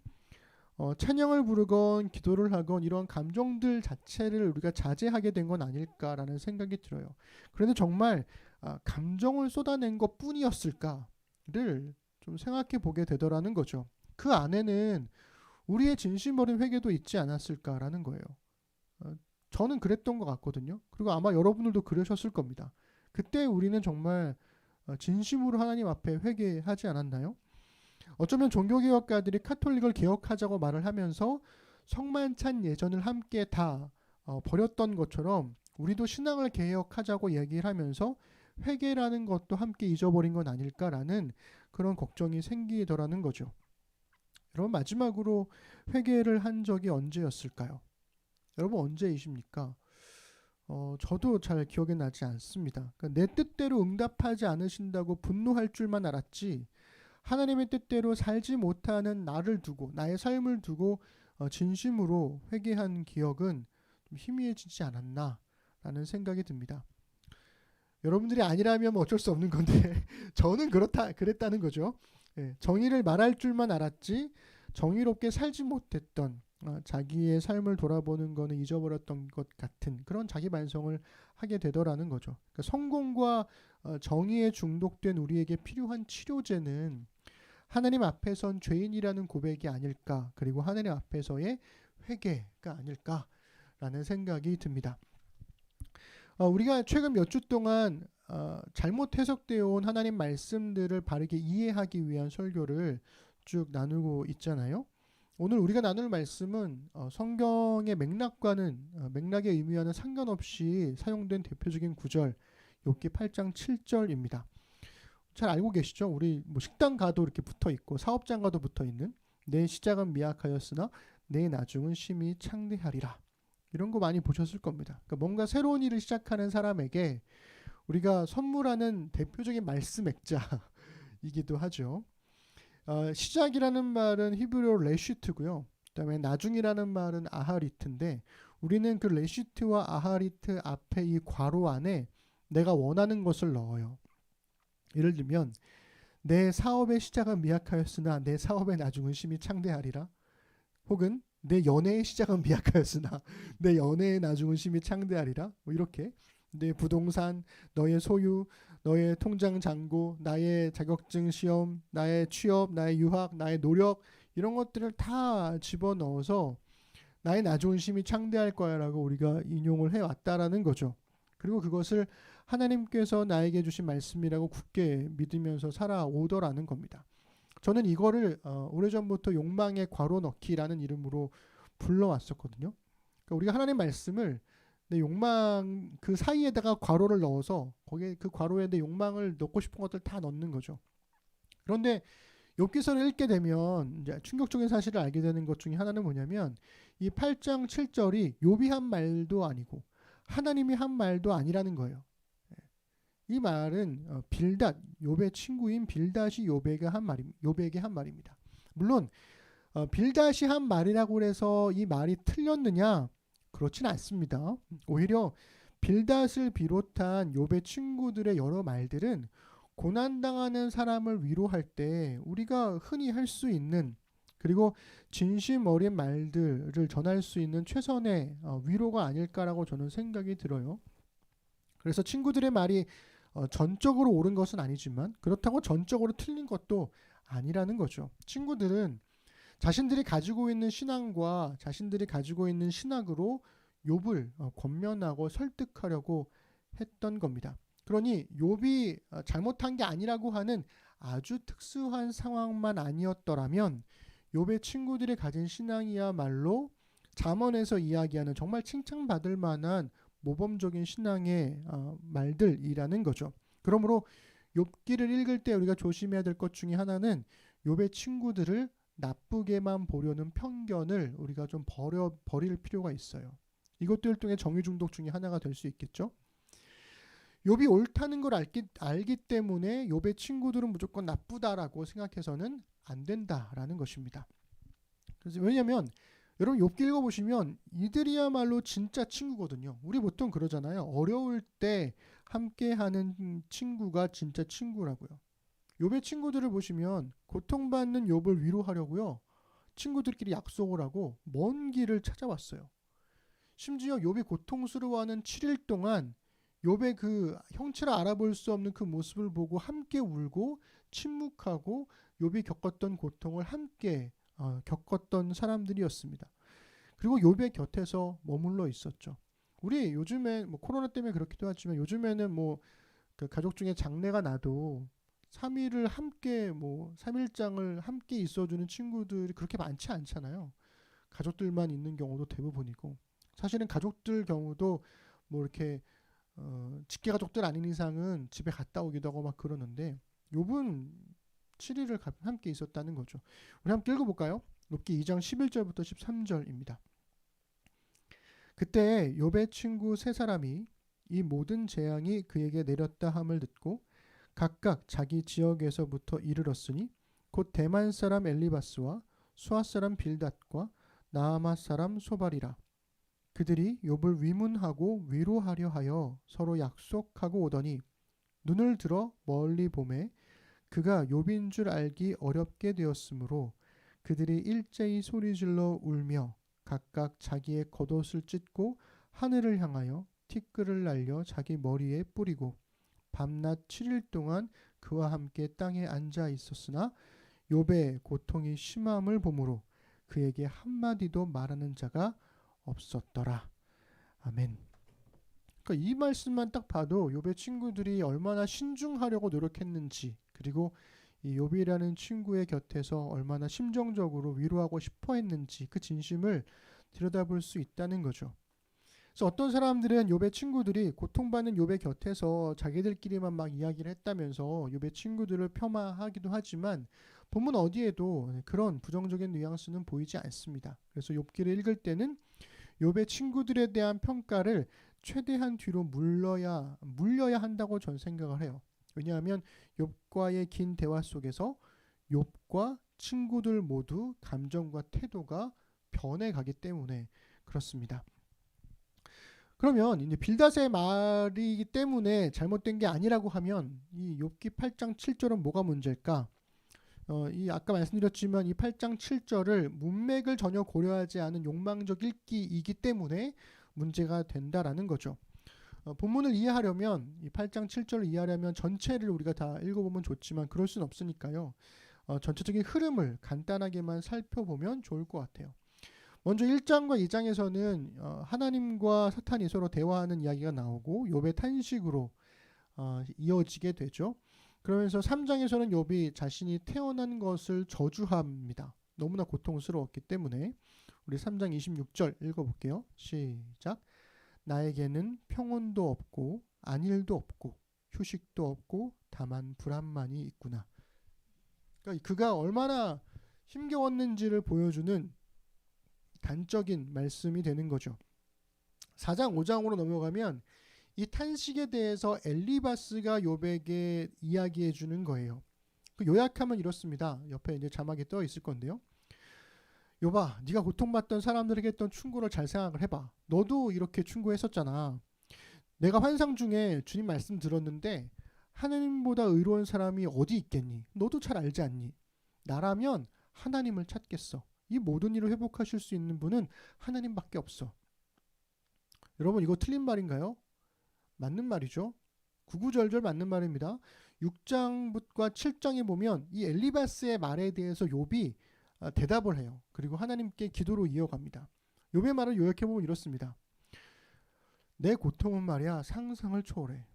찬양을 부르건 기도를 하건 이런 감정들 자체를 우리가 자제하게 된 건 아닐까라는 생각이 들어요. 그런데 정말 감정을 쏟아낸 것 뿐이었을까를 좀 생각해 보게 되더라는 거죠. 그 안에는 우리의 진심 어린 회개도 있지 않았을까라는 거예요. 저는 그랬던 것 같거든요. 그리고 아마 여러분들도 그러셨을 겁니다. 그때 우리는 정말 진심으로 하나님 앞에 회개하지 않았나요? 어쩌면 종교개혁가들이 카톨릭을 개혁하자고 말을 하면서 성만찬 예전을 함께 다 버렸던 것처럼 우리도 신앙을 개혁하자고 얘기를 하면서 회개라는 것도 함께 잊어버린 건 아닐까라는 그런 걱정이 생기더라는 거죠. 여러분, 마지막으로 회개를 한 적이 언제였을까요? 여러분, 언제이십니까? 저도 잘 기억이 나지 않습니다. 그러니까 내 뜻대로 응답하지 않으신다고 분노할 줄만 알았지 하나님의 뜻대로 살지 못하는 나를 두고 나의 삶을 두고 진심으로 회개한 기억은 좀 희미해지지 않았나라는 생각이 듭니다. 여러분들이 아니라면 어쩔 수 없는 건데 저는 그랬다는 거죠. 예, 정의를 말할 줄만 알았지 정의롭게 살지 못했던 자기의 삶을 돌아보는 거는 잊어버렸던 것 같은 그런 자기 반성을 하게 되더라는 거죠. 그러니까 성공과 정의에 중독된 우리에게 필요한 치료제는 하나님 앞에선 죄인이라는 고백이 아닐까, 그리고 하나님 앞에서의 회개가 아닐까라는 생각이 듭니다. 우리가 최근 몇 주 동안 잘못 해석되어 온 하나님 말씀들을 바르게 이해하기 위한 설교를 쭉 나누고 있잖아요. 오늘 우리가 나눌 말씀은 성경의 맥락의 의미와는 상관없이 사용된 대표적인 구절 욥기 8장 7절입니다. 잘 알고 계시죠? 우리 식당 가도 이렇게 붙어 있고 사업장 가도 붙어 있는 내 시작은 미약하였으나 내 나중은 심히 창대하리라. 이런 거 많이 보셨을 겁니다. 그러니까 뭔가 새로운 일을 시작하는 사람에게 우리가 선물하는 대표적인 말씀 액자이기도 하죠. 시작이라는 말은 히브리어로 레시트고요. 그다음에 나중이라는 말은 아하리트인데 우리는 그 레시트와 아하리트 앞에 이 괄호 안에 내가 원하는 것을 넣어요. 예를 들면 내 사업의 시작은 미약하였으나 내 사업의 나중은 심히 창대하리라. 혹은 내 연애의 시작은 미약하였으나 내 연애의 나중은 심히 창대하리라. 뭐 이렇게 내 부동산, 너의 소유, 너의 통장 잔고, 나의 자격증 시험, 나의 취업, 나의 유학, 나의 노력 이런 것들을 다 집어넣어서 나의 나중은 심히 창대할 거야 라고 우리가 인용을 해왔다라는 거죠. 그리고 그것을 하나님께서 나에게 주신 말씀이라고 굳게 믿으면서 살아오더라는 겁니다. 저는 이거를 오래전부터 욕망의 괄호 넣기라는 이름으로 불러왔었거든요. 그러니까 우리가 하나님 말씀을 내 욕망 그 사이에다가 괄호를 넣어서 거기에 그 괄호에 내 욕망을 넣고 싶은 것들 다 넣는 거죠. 그런데 욥기서를 읽게 되면 이제 충격적인 사실을 알게 되는 것 중에 하나는 뭐냐면 이 8장 7절이 욥이 한 말도 아니고 하나님이 한 말도 아니라는 거예요. 이 말은 빌닷, 욥의 친구인 빌닷이 욥에게 한 말입니다. 물론 빌닷이 한 말이라고 해서 이 말이 틀렸느냐? 그렇진 않습니다. 오히려 빌닷을 비롯한 욥의 친구들의 여러 말들은 고난당하는 사람을 위로할 때 우리가 흔히 할 수 있는 그리고 진심 어린 말들을 전할 수 있는 최선의 위로가 아닐까라고 저는 생각이 들어요. 그래서 친구들의 말이 전적으로 옳은 것은 아니지만 그렇다고 전적으로 틀린 것도 아니라는 거죠. 친구들은 자신들이 가지고 있는 신앙과 자신들이 가지고 있는 신학으로 욥을 권면하고 설득하려고 했던 겁니다. 그러니 욥이 잘못한 게 아니라고 하는 아주 특수한 상황만 아니었더라면 욥의 친구들이 가진 신앙이야말로 잠언에서 이야기하는 정말 칭찬받을 만한 모범적인 신앙의 말들이라는 거죠. 그러므로 욥기를 읽을 때 우리가 조심해야 될 것 중에 하나는 욥의 친구들을 나쁘게만 보려는 편견을 우리가 좀 버릴 필요가 있어요. 이것도 일종의 정의 중독 중에 하나가 될 수 있겠죠. 욥이 옳다는 걸 알기 때문에 욥의 친구들은 무조건 나쁘다라고 생각해서는 안 된다라는 것입니다. 그래서 왜냐하면 여러분 욥기 읽어보시면 이들이야말로 진짜 친구거든요. 우리 보통 그러잖아요. 어려울 때 함께하는 친구가 진짜 친구라고요. 욥의 친구들을 보시면 고통받는 욥을 위로하려고요. 친구들끼리 약속을 하고 먼 길을 찾아왔어요. 심지어 욥이 고통스러워하는 7일 동안 욥의 그 형체를 알아볼 수 없는 그 모습을 보고 함께 울고 침묵하고 욥이 겪었던 고통을 함께 겪었던 사람들이었습니다. 그리고 욥의 곁에서 머물러 있었죠. 우리 요즘에 뭐 코로나 때문에 그렇기도 하지만 요즘에는 뭐 그 가족 중에 장례가 나도 3일을 함께 뭐 3일장을 함께 있어주는 친구들이 그렇게 많지 않잖아요. 가족들만 있는 경우도 대부분이고 사실은 가족들 경우도 뭐 이렇게 직계 가족들 아닌 이상은 집에 갔다 오기도 하고 막 그러는데 욥은 7일을 함께 있었다는 거죠. 우리 함께 읽어볼까요? 욥기 2장 11절부터 13절입니다. 그때 욥의 친구 세 사람이 이 모든 재앙이 그에게 내렸다 함을 듣고 각각 자기 지역에서부터 이르렀으니 곧 대만 사람 엘리바스와 수아 사람 빌닷과 나아마 사람 소발이라. 그들이 욥을 위문하고 위로하려 하여 서로 약속하고 오더니 눈을 들어 멀리 보매 그가 욥인 줄 알기 어렵게 되었으므로 그들이 일제히 소리질러 울며 각각 자기의 겉옷을 찢고 하늘을 향하여 티끌을 날려 자기 머리에 뿌리고 밤낮 7일 동안 그와 함께 땅에 앉아 있었으나 욥의 고통이 심함을 보므로 그에게 한마디도 말하는 자가 없었더라. 아멘. 그러니까 이 말씀만 딱 봐도 욥의 친구들이 얼마나 신중하려고 노력했는지 그리고 이 욥이라는 친구의 곁에서 얼마나 심정적으로 위로하고 싶어 했는지 그 진심을 들여다볼 수 있다는 거죠. 그래서 어떤 사람들은 욥의 친구들이 고통받는 욥의 곁에서 자기들끼리만 막 이야기를 했다면서 욥의 친구들을 폄하하기도 하지만 본문 어디에도 그런 부정적인 뉘앙스는 보이지 않습니다. 그래서 욥기를 읽을 때는 욥의 친구들에 대한 평가를 최대한 뒤로 물려야 한다고 전 생각을 해요. 왜냐하면 욥과의 긴 대화 속에서 욥과 친구들 모두 감정과 태도가 변해가기 때문에 그렇습니다. 그러면 이제 빌닷의 말이기 때문에 잘못된 게 아니라고 하면 이 욥기 8장 7절은 뭐가 문제일까? 이 아까 말씀드렸지만 이 8장 7절을 문맥을 전혀 고려하지 않은 욕망적 읽기이기 때문에 문제가 된다라는 거죠. 본문을 이해하려면 이 8장 7절을 이해하려면 전체를 우리가 다 읽어보면 좋지만 그럴 수는 없으니까요. 전체적인 흐름을 간단하게만 살펴보면 좋을 것 같아요. 먼저 1장과 2장에서는 하나님과 사탄이 서로 대화하는 이야기가 나오고 욥의 탄식으로 이어지게 되죠. 그러면서 3장에서는 욥이 자신이 태어난 것을 저주합니다. 너무나 고통스러웠기 때문에 우리 3장 26절 읽어볼게요. 시작. 나에게는 평온도 없고 안일도 없고 휴식도 없고 다만 불안만이 있구나. 그러니까 그가 얼마나 힘겨웠는지를 보여주는 단적인 말씀이 되는 거죠. 4장 5장으로 넘어가면 이 탄식에 대해서 엘리바스가 욥에게 이야기해 주는 거예요. 그 요약하면 이렇습니다. 옆에 이제 자막이 떠 있을 건데요. 욥아, 네가 고통받던 사람들에게 했던 충고를 잘 생각을 해봐. 너도 이렇게 충고했었잖아. 내가 환상 중에 주님 말씀 들었는데 하나님보다 의로운 사람이 어디 있겠니? 너도 잘 알지 않니? 나라면 하나님을 찾겠어. 이 모든 일을 회복하실 수 있는 분은 하나님밖에 없어. 여러분 이거 틀린 말인가요? 맞는 말이죠. 구구절절 맞는 말입니다. 6장과 7장에 보면 이 엘리바스의 말에 대해서 욥이 대답을 해요. 그리고 하나님께 기도로 이어갑니다. 욥의 말을 요약해보면 이렇습니다. 내 고통은 말이야 상상을 초월해.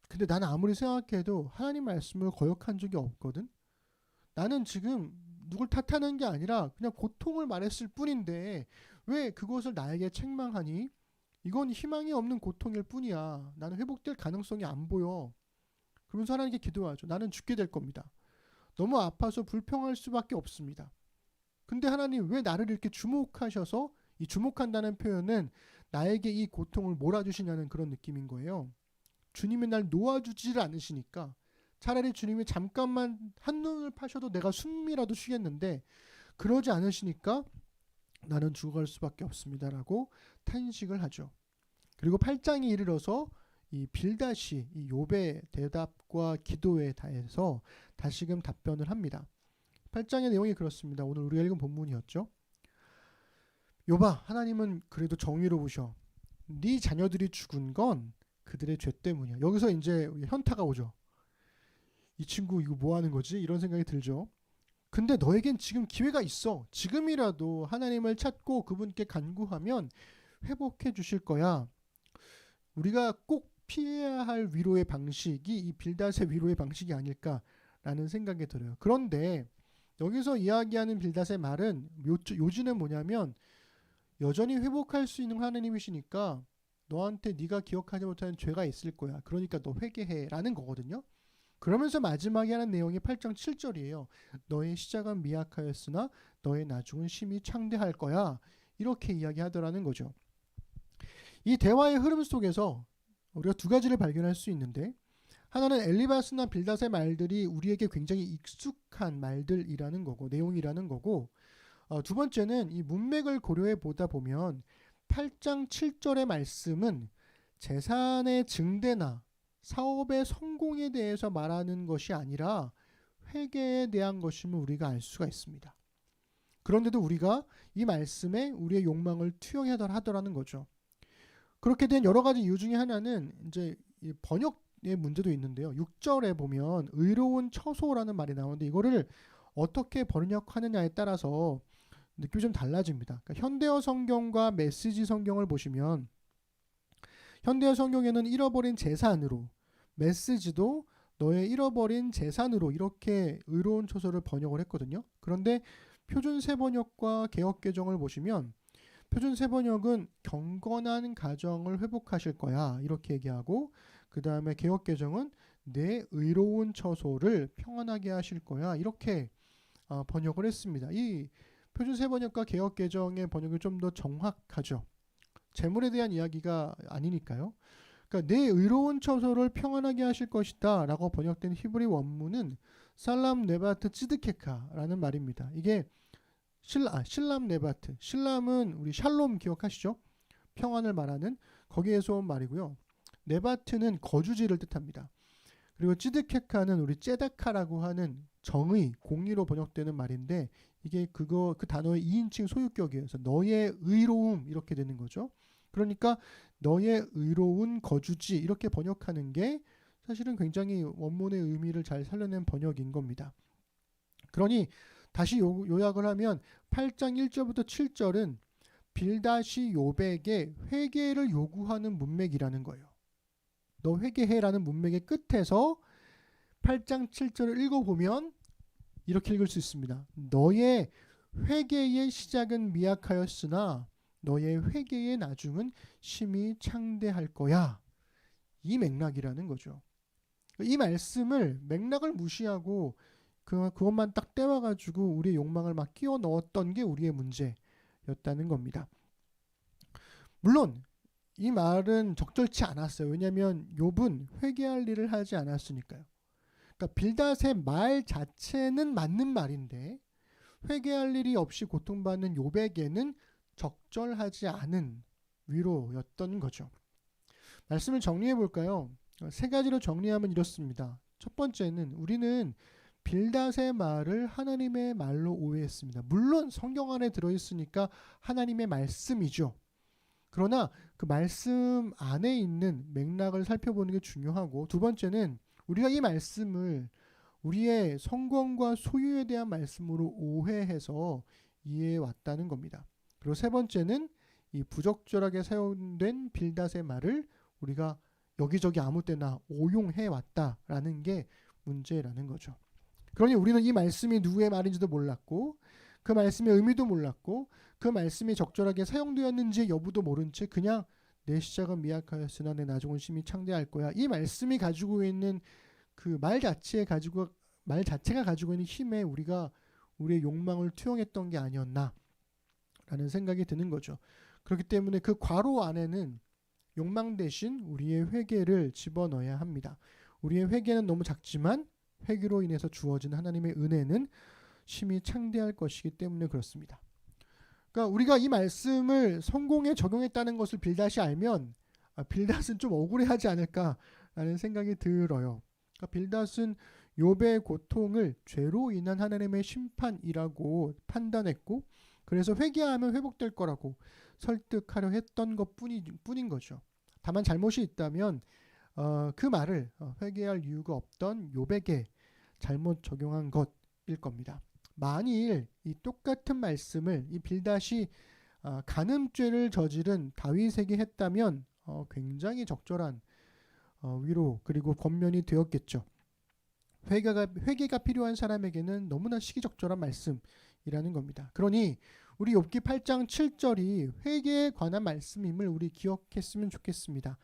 근데 나는 아무리 생각해도 하나님 말씀을 거역한 적이 없거든. 나는 지금 누굴 탓하는 게 아니라 그냥 고통을 말했을 뿐인데 왜 그것을 나에게 책망하니? 이건 희망이 없는 고통일 뿐이야. 나는 회복될 가능성이 안 보여. 그러면서 하나님께 기도하죠. 나는 죽게 될 겁니다. 너무 아파서 불평할 수밖에 없습니다. 근데 하나님 왜 나를 이렇게 주목하셔서 이 주목한다는 표현은 나에게 이 고통을 몰아주시냐는 그런 느낌인 거예요. 주님이 날 놓아주지를 않으시니까 차라리 주님이 잠깐만 한눈을 파셔도 내가 숨이라도 쉬겠는데 그러지 않으시니까 나는 죽어갈 수밖에 없습니다라고 탄식을 하죠. 그리고 8장에 이르러서 이 빌닷이 이 욥의 대답과 기도에 대해서 다시금 답변을 합니다. 8장의 내용이 그렇습니다. 오늘 우리가 읽은 본문이었죠. 욥아, 하나님은 그래도 정의로우셔. 네 자녀들이 죽은 건 그들의 죄 때문이야. 여기서 이제 현타가 오죠. 이 친구 이거 뭐 하는 거지? 이런 생각이 들죠. 근데 너에겐 지금 기회가 있어. 지금이라도 하나님을 찾고 그분께 간구하면 회복해 주실 거야. 우리가 꼭 피해야 할 위로의 방식이 이 빌닷의 위로의 방식이 아닐까라는 생각이 들어요. 그런데 여기서 이야기하는 빌닷의 말은 요지는 뭐냐면 여전히 회복할 수 있는 하나님이시니까 너한테 네가 기억하지 못하는 죄가 있을 거야. 그러니까 너 회개해라는 거거든요. 그러면서 마지막에 하는 내용이 8장 7절이에요. 너의 시작은 미약하였으나 너의 나중은 심히 창대할 거야. 이렇게 이야기하더라는 거죠. 이 대화의 흐름 속에서 우리가 두 가지를 발견할 수 있는데 하나는 엘리바스나 빌닷의 말들이 우리에게 굉장히 익숙한 말들이라는 거고 내용이라는 거고 두 번째는 이 문맥을 고려해 보다 보면 8장 7절의 말씀은 재산의 증대나 사업의 성공에 대해서 말하는 것이 아니라 회개에 대한 것임을 우리가 알 수가 있습니다. 그런데도 우리가 이 말씀에 우리의 욕망을 투영하더라는 거죠. 그렇게 된 여러 가지 이유 중에 하나는 이제 이 번역의 문제도 있는데요. 6절에 보면 의로운 처소라는 말이 나오는데 이거를 어떻게 번역하느냐에 따라서 느낌이 좀 달라집니다. 그러니까 현대어 성경과 메시지 성경을 보시면 현대어 성경에는 잃어버린 재산으로 메시지도 너의 잃어버린 재산으로 이렇게 의로운 처소를 번역을 했거든요. 그런데 표준세 번역과 개역개정을 보시면 표준세 번역은 경건한 가정을 회복하실 거야 이렇게 얘기하고 그 다음에 개역개정은 내 의로운 처소를 평안하게 하실 거야 이렇게 번역을 했습니다. 이 표준세 번역과 개역개정의 번역이 좀 더 정확하죠. 재물에 대한 이야기가 아니니까요. 그러니까 내 의로운 처소를 평안하게 하실 것이다 라고 번역된 히브리 원문은 살람 네바트 찌드케카라는 말입니다. 이게 실람 네바트, 실람은 우리 샬롬 기억하시죠? 평안을 말하는 거기에서 온 말이고요. 네바트는 거주지를 뜻합니다. 그리고 찌드케카는 우리 째다카라고 하는 정의, 공의로 번역되는 말인데 이게 그 단어의 2인칭 소유격이에요. 그래서 너의 의로움 이렇게 되는 거죠. 그러니까 너의 의로운 거주지 이렇게 번역하는 게 사실은 굉장히 원문의 의미를 잘 살려낸 번역인 겁니다. 그러니 다시 요약을 하면 8장 1절부터 7절은 빌닷이 욥에게 회개를 요구하는 문맥이라는 거예요. 너 회개해라는 문맥의 끝에서 8장 7절을 읽어보면 이렇게 읽을 수 있습니다. 너의 회개의 시작은 미약하였으나 너의 회개의 나중은 심히 창대할 거야. 이 맥락이라는 거죠. 이 말씀을 맥락을 무시하고 그것만 딱 떼와가지고 우리의 욕망을 막 끼워 넣었던 게 우리의 문제였다는 겁니다. 물론 이 말은 적절치 않았어요. 왜냐하면 욥은 회개할 일을 하지 않았으니까요. 그러니까 빌닷의 말 자체는 맞는 말인데 회개할 일이 없이 고통받는 욥에게는 적절하지 않은 위로였던 거죠. 말씀을 정리해 볼까요? 세 가지로 정리하면 이렇습니다. 첫 번째는 우리는 빌닷의 말을 하나님의 말로 오해했습니다. 물론 성경 안에 들어있으니까 하나님의 말씀이죠. 그러나 그 말씀 안에 있는 맥락을 살펴보는 게 중요하고 두 번째는 우리가 이 말씀을 우리의 성공과 소유에 대한 말씀으로 오해해서 이해해 왔다는 겁니다. 그리고 세 번째는 이 부적절하게 사용된 빌닷의 말을 우리가 여기저기 아무 때나 오용해 왔다라는 게 문제라는 거죠. 그러니 우리는 이 말씀이 누구의 말인지도 몰랐고 그 말씀의 의미도 몰랐고 그 말씀이 적절하게 사용되었는지 여부도 모른 채 그냥 내 시작은 미약하였으나 내 나중은 심히 창대할 거야. 이 말씀이 가지고 있는 그 말 자체가 가지고 있는 힘에 우리가 우리의 욕망을 투영했던 게 아니었나라는 생각이 드는 거죠. 그렇기 때문에 그 괄호 안에는 욕망 대신 우리의 회개를 집어넣어야 합니다. 우리의 회개는 너무 작지만 회개로 인해서 주어진 하나님의 은혜는 심히 창대할 것이기 때문에 그렇습니다. 그러니까 우리가 이 말씀을 성공에 적용했다는 것을 빌닷이 알면 빌닷은 좀 억울해하지 않을까라는 생각이 들어요. 그러니까 빌닷은 욥의 고통을 죄로 인한 하나님의 심판이라고 판단했고, 그래서 회개하면 회복될 거라고 설득하려 했던 것뿐인 거죠. 다만 잘못이 있다면 그 말을 회개할 이유가 없던 욥에게 잘못 적용한 것일 겁니다. 만일 이 똑같은 말씀을 이 빌닷이 간음죄를 저지른 다윗에게 했다면 굉장히 적절한 위로 그리고 권면이 되었겠죠. 회개가 필요한 사람에게는 너무나 시기적절한 말씀이라는 겁니다. 그러니 우리 욥기 8장 7절이 회개에 관한 말씀임을 우리 기억했으면 좋겠습니다.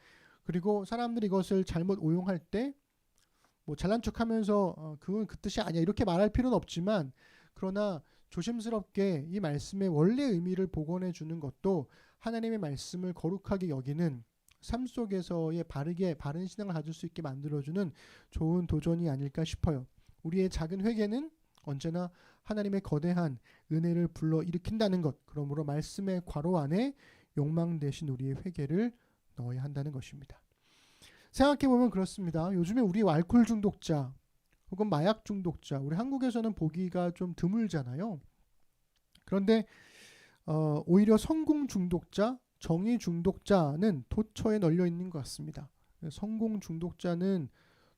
그리고 사람들이 이것을 잘못 오용할 때 뭐 잘난 척하면서 그건 그 뜻이 아니야 이렇게 말할 필요는 없지만, 그러나 조심스럽게 이 말씀의 원래 의미를 복원해 주는 것도 하나님의 말씀을 거룩하게 여기는 삶 속에서의 바른 신앙을 가질 수 있게 만들어주는 좋은 도전이 아닐까 싶어요. 우리의 작은 회개는 언제나 하나님의 거대한 은혜를 불러일으킨다는 것, 그러므로 말씀의 괄호 안에 욕망 대신 우리의 회개를 넣어야 한다는 것입니다. 생각해보면 그렇습니다. 요즘에 우리 알코올 중독자 혹은 마약 중독자, 우리 한국에서는 보기가 좀 드물잖아요. 그런데 오히려 성공 중독자, 정의 중독자는 도처에 널려 있는 것 같습니다. 성공 중독자는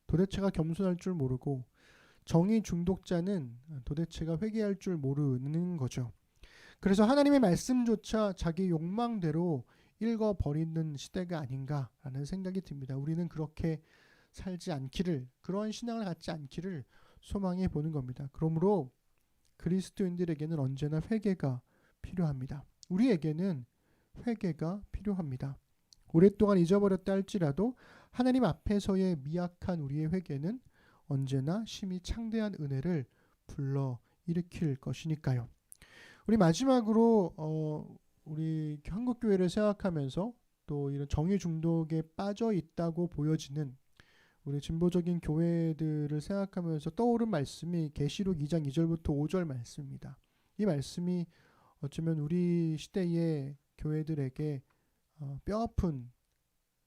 도대체가 겸손할 줄 모르고, 정의 중독자는 도대체가 회개할 줄 모르는 거죠. 그래서 하나님의 말씀조차 자기 욕망대로 읽어버리는 시대가 아닌가라는 생각이 듭니다. 우리는 그렇게 살지 않기를, 그런 신앙을 갖지 않기를 소망해 보는 겁니다. 그러므로 그리스도인들에게는 언제나 회개가 필요합니다. 우리에게는 회개가 필요합니다. 오랫동안 잊어버렸다 할지라도 하나님 앞에서의 미약한 우리의 회개는 언제나 심히 창대한 은혜를 불러일으킬 것이니까요. 우리 마지막으로 우리 한국교회를 생각하면서 또 이런 정의 중독에 빠져 있다고 보여지는 우리 진보적인 교회들을 생각하면서 떠오른 말씀이 계시록 2장 2절부터 5절 말씀입니다. 이 말씀이 어쩌면 우리 시대의 교회들에게 뼈아픈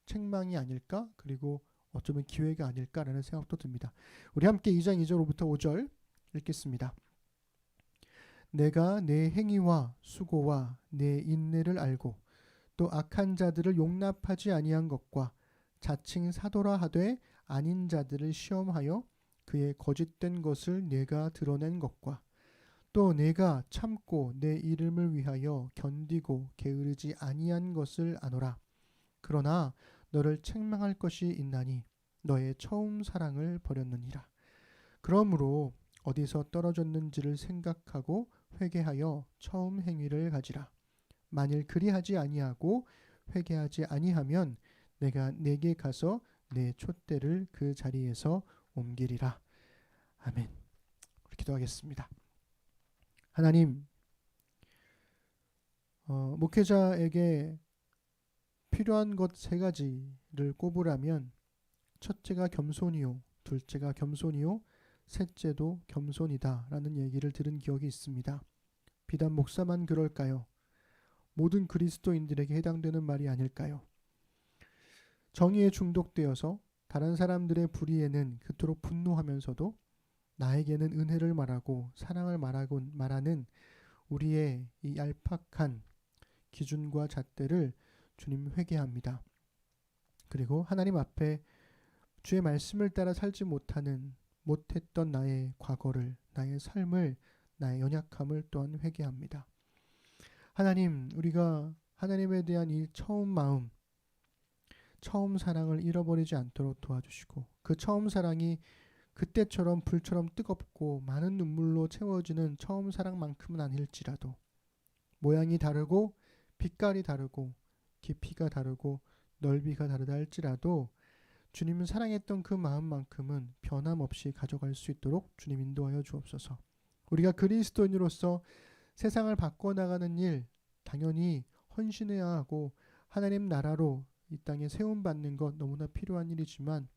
책망이 아닐까, 그리고 어쩌면 기회가 아닐까라는 생각도 듭니다. 우리 함께 2장 2절부터 5절 읽겠습니다. 내가 내 행위와 수고와 내 인내를 알고 또 악한 자들을 용납하지 아니한 것과 자칭 사도라 하되 아닌 자들을 시험하여 그의 거짓된 것을 내가 드러낸 것과 또 내가 참고 내 이름을 위하여 견디고 게으르지 아니한 것을 아노라. 그러나 너를 책망할 것이 있나니 너의 처음 사랑을 버렸느니라. 그러므로 어디서 떨어졌는지를 생각하고 회개하여 처음 행위를 가지라. 만일 그리하지 아니하고 회개하지 아니하면 내가 내게 가서 내 촛대를 그 자리에서 옮기리라. 아멘. 우리 기도하겠습니다. 하나님, 목회자에게 필요한 것 3가지를 꼽으라면 첫째가 겸손이요, 둘째가 겸손이요, 셋째도 겸손이다 라는 얘기를 들은 기억이 있습니다. 비단 목사만 그럴까요? 모든 그리스도인들에게 해당되는 말이 아닐까요? 정의에 중독되어서 다른 사람들의 불의에는 그토록 분노하면서도 나에게는 은혜를 말하고 사랑을 말하는 우리의 이 얄팍한 기준과 잣대를 주님 회개합니다. 그리고 하나님 앞에 주의 말씀을 따라 살지 못했던 나의 과거를, 나의 삶을, 나의 연약함을 또한 회개합니다. 하나님, 우리가 하나님에 대한 이 처음 마음, 처음 사랑을 잃어버리지 않도록 도와주시고, 그 처음 사랑이 그때처럼 불처럼 뜨겁고 많은 눈물로 채워지는 처음 사랑만큼은 아닐지라도 모양이 다르고 빛깔이 다르고 깊이가 다르고 넓이가 다르다 할지라도 주님은 사랑했던 그 마음만큼은 변함없이 가져갈 수 있도록 주님 인도하여 주옵소서. 우리가 그리스도인으로서 세상을 바꿔나가는 일 당연히 헌신해야 하고 하나님 나라로 이 땅에 세움 받는 것 너무나 필요한 일이지만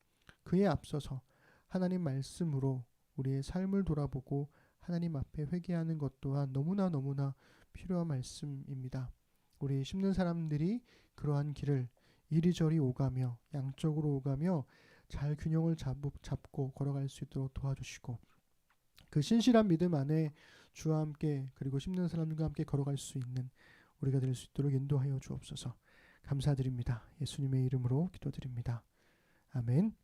그에 앞서서 하나님 말씀으로 우리의 삶을 돌아보고 하나님 앞에 회개하는 것 또한 너무나 필요한 말씀입니다. 우리 심는 사람들이 그러한 길을 이리저리 오가며 양쪽으로 오가며 잘 균형을 잡고 걸어갈 수 있도록 도와주시고 그 신실한 믿음 안에 주와 함께 그리고 심는 사람들과 함께 걸어갈 수 있는 우리가 될 수 있도록 인도하여 주옵소서. 감사드립니다. 예수님의 이름으로 기도드립니다. 아멘.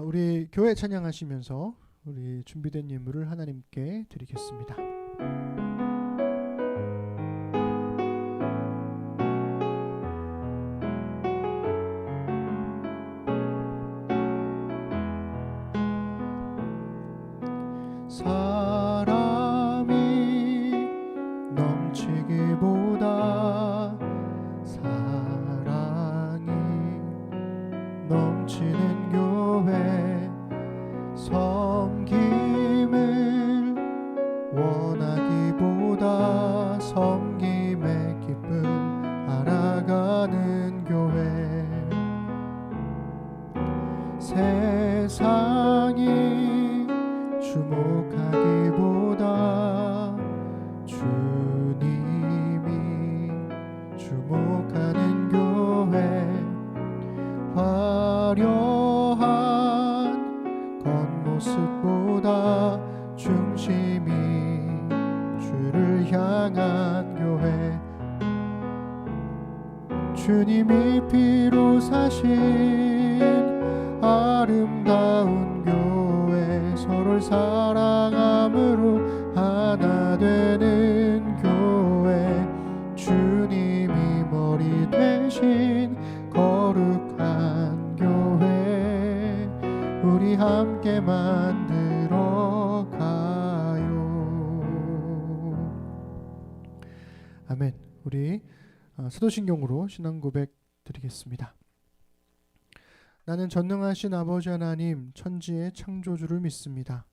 우리 교회 찬양하시면서 우리 준비된 예물을 하나님께 드리겠습니다. 사람이 넘치기보다 사랑이 넘치는 교회 섬김을 원하기보다 섬김의 기쁨 알아가는 교회 세상이 주목하기보다 주님이 주목하는 교회 화려한 겉모습보다 중심이 주를 향한 교회 주님이 피로 사신 아름다운 교회 서로를 사랑함으로 하나 되는 교회 주님이 머리 되신 거룩한 교회 우리 함께 만들어 가요. 아멘. 우리 사도신경으로 신앙 고백 드리겠습니다. 나는 전능하신 아버지 하나님 천지의 창조주를 믿습니다.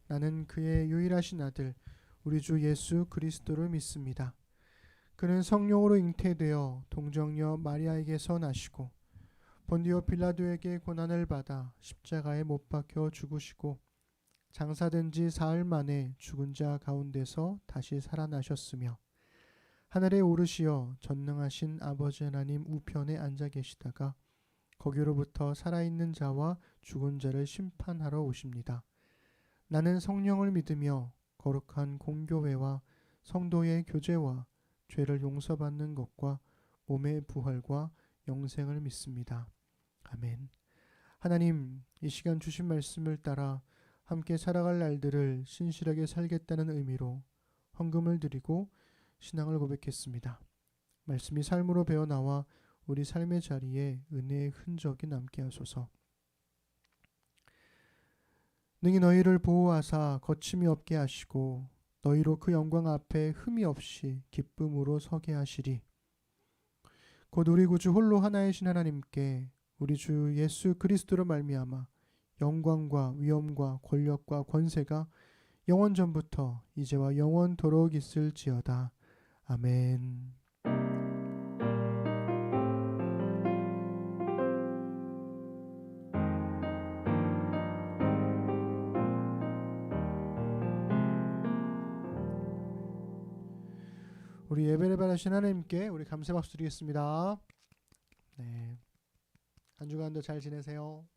나는 그의 유일하신 아들 우리 주 예수 그리스도를 믿습니다. 그는 성령으로 잉태되어 동정녀 마리아에게서 나시고 본디오 빌라도에게 고난을 받아 십자가에 못 박혀 죽으시고 장사된 지 사흘 만에 죽은 자 가운데서 다시 살아나셨으며 하늘에 오르시어 전능하신 아버지 하나님 우편에 앉아 계시다가 거기로부터 살아있는 자와 죽은 자를 심판하러 오십니다. 나는 성령을 믿으며 거룩한 공교회와 성도의 교제와 죄를 용서받는 것과 몸의 부활과 영생을 믿습니다. 아멘. 하나님, 이 시간 주신 말씀을 따라 함께 살아갈 날들을 신실하게 살겠다는 의미로 헌금을 드리고 신앙을 고백했습니다. 말씀이 삶으로 배어나와 우리 삶의 자리에 은혜의 흔적이 남게 하소서. 능히 너희를 보호하사 거침이 없게 하시고 너희로 그 영광 앞에 흠이 없이 기쁨으로 서게 하시리. 곧 우리 구주 홀로 하나이신 하나님께 우리 주 예수 그리스도로 말미암아 영광과 위엄과 권력과 권세가 영원 전부터 이제와 영원토록 있을지어다. 아멘. 우리 예배를 받으신 하나님께 우리 감사 박수 드리겠습니다. 네, 한 주간도 잘 지내세요.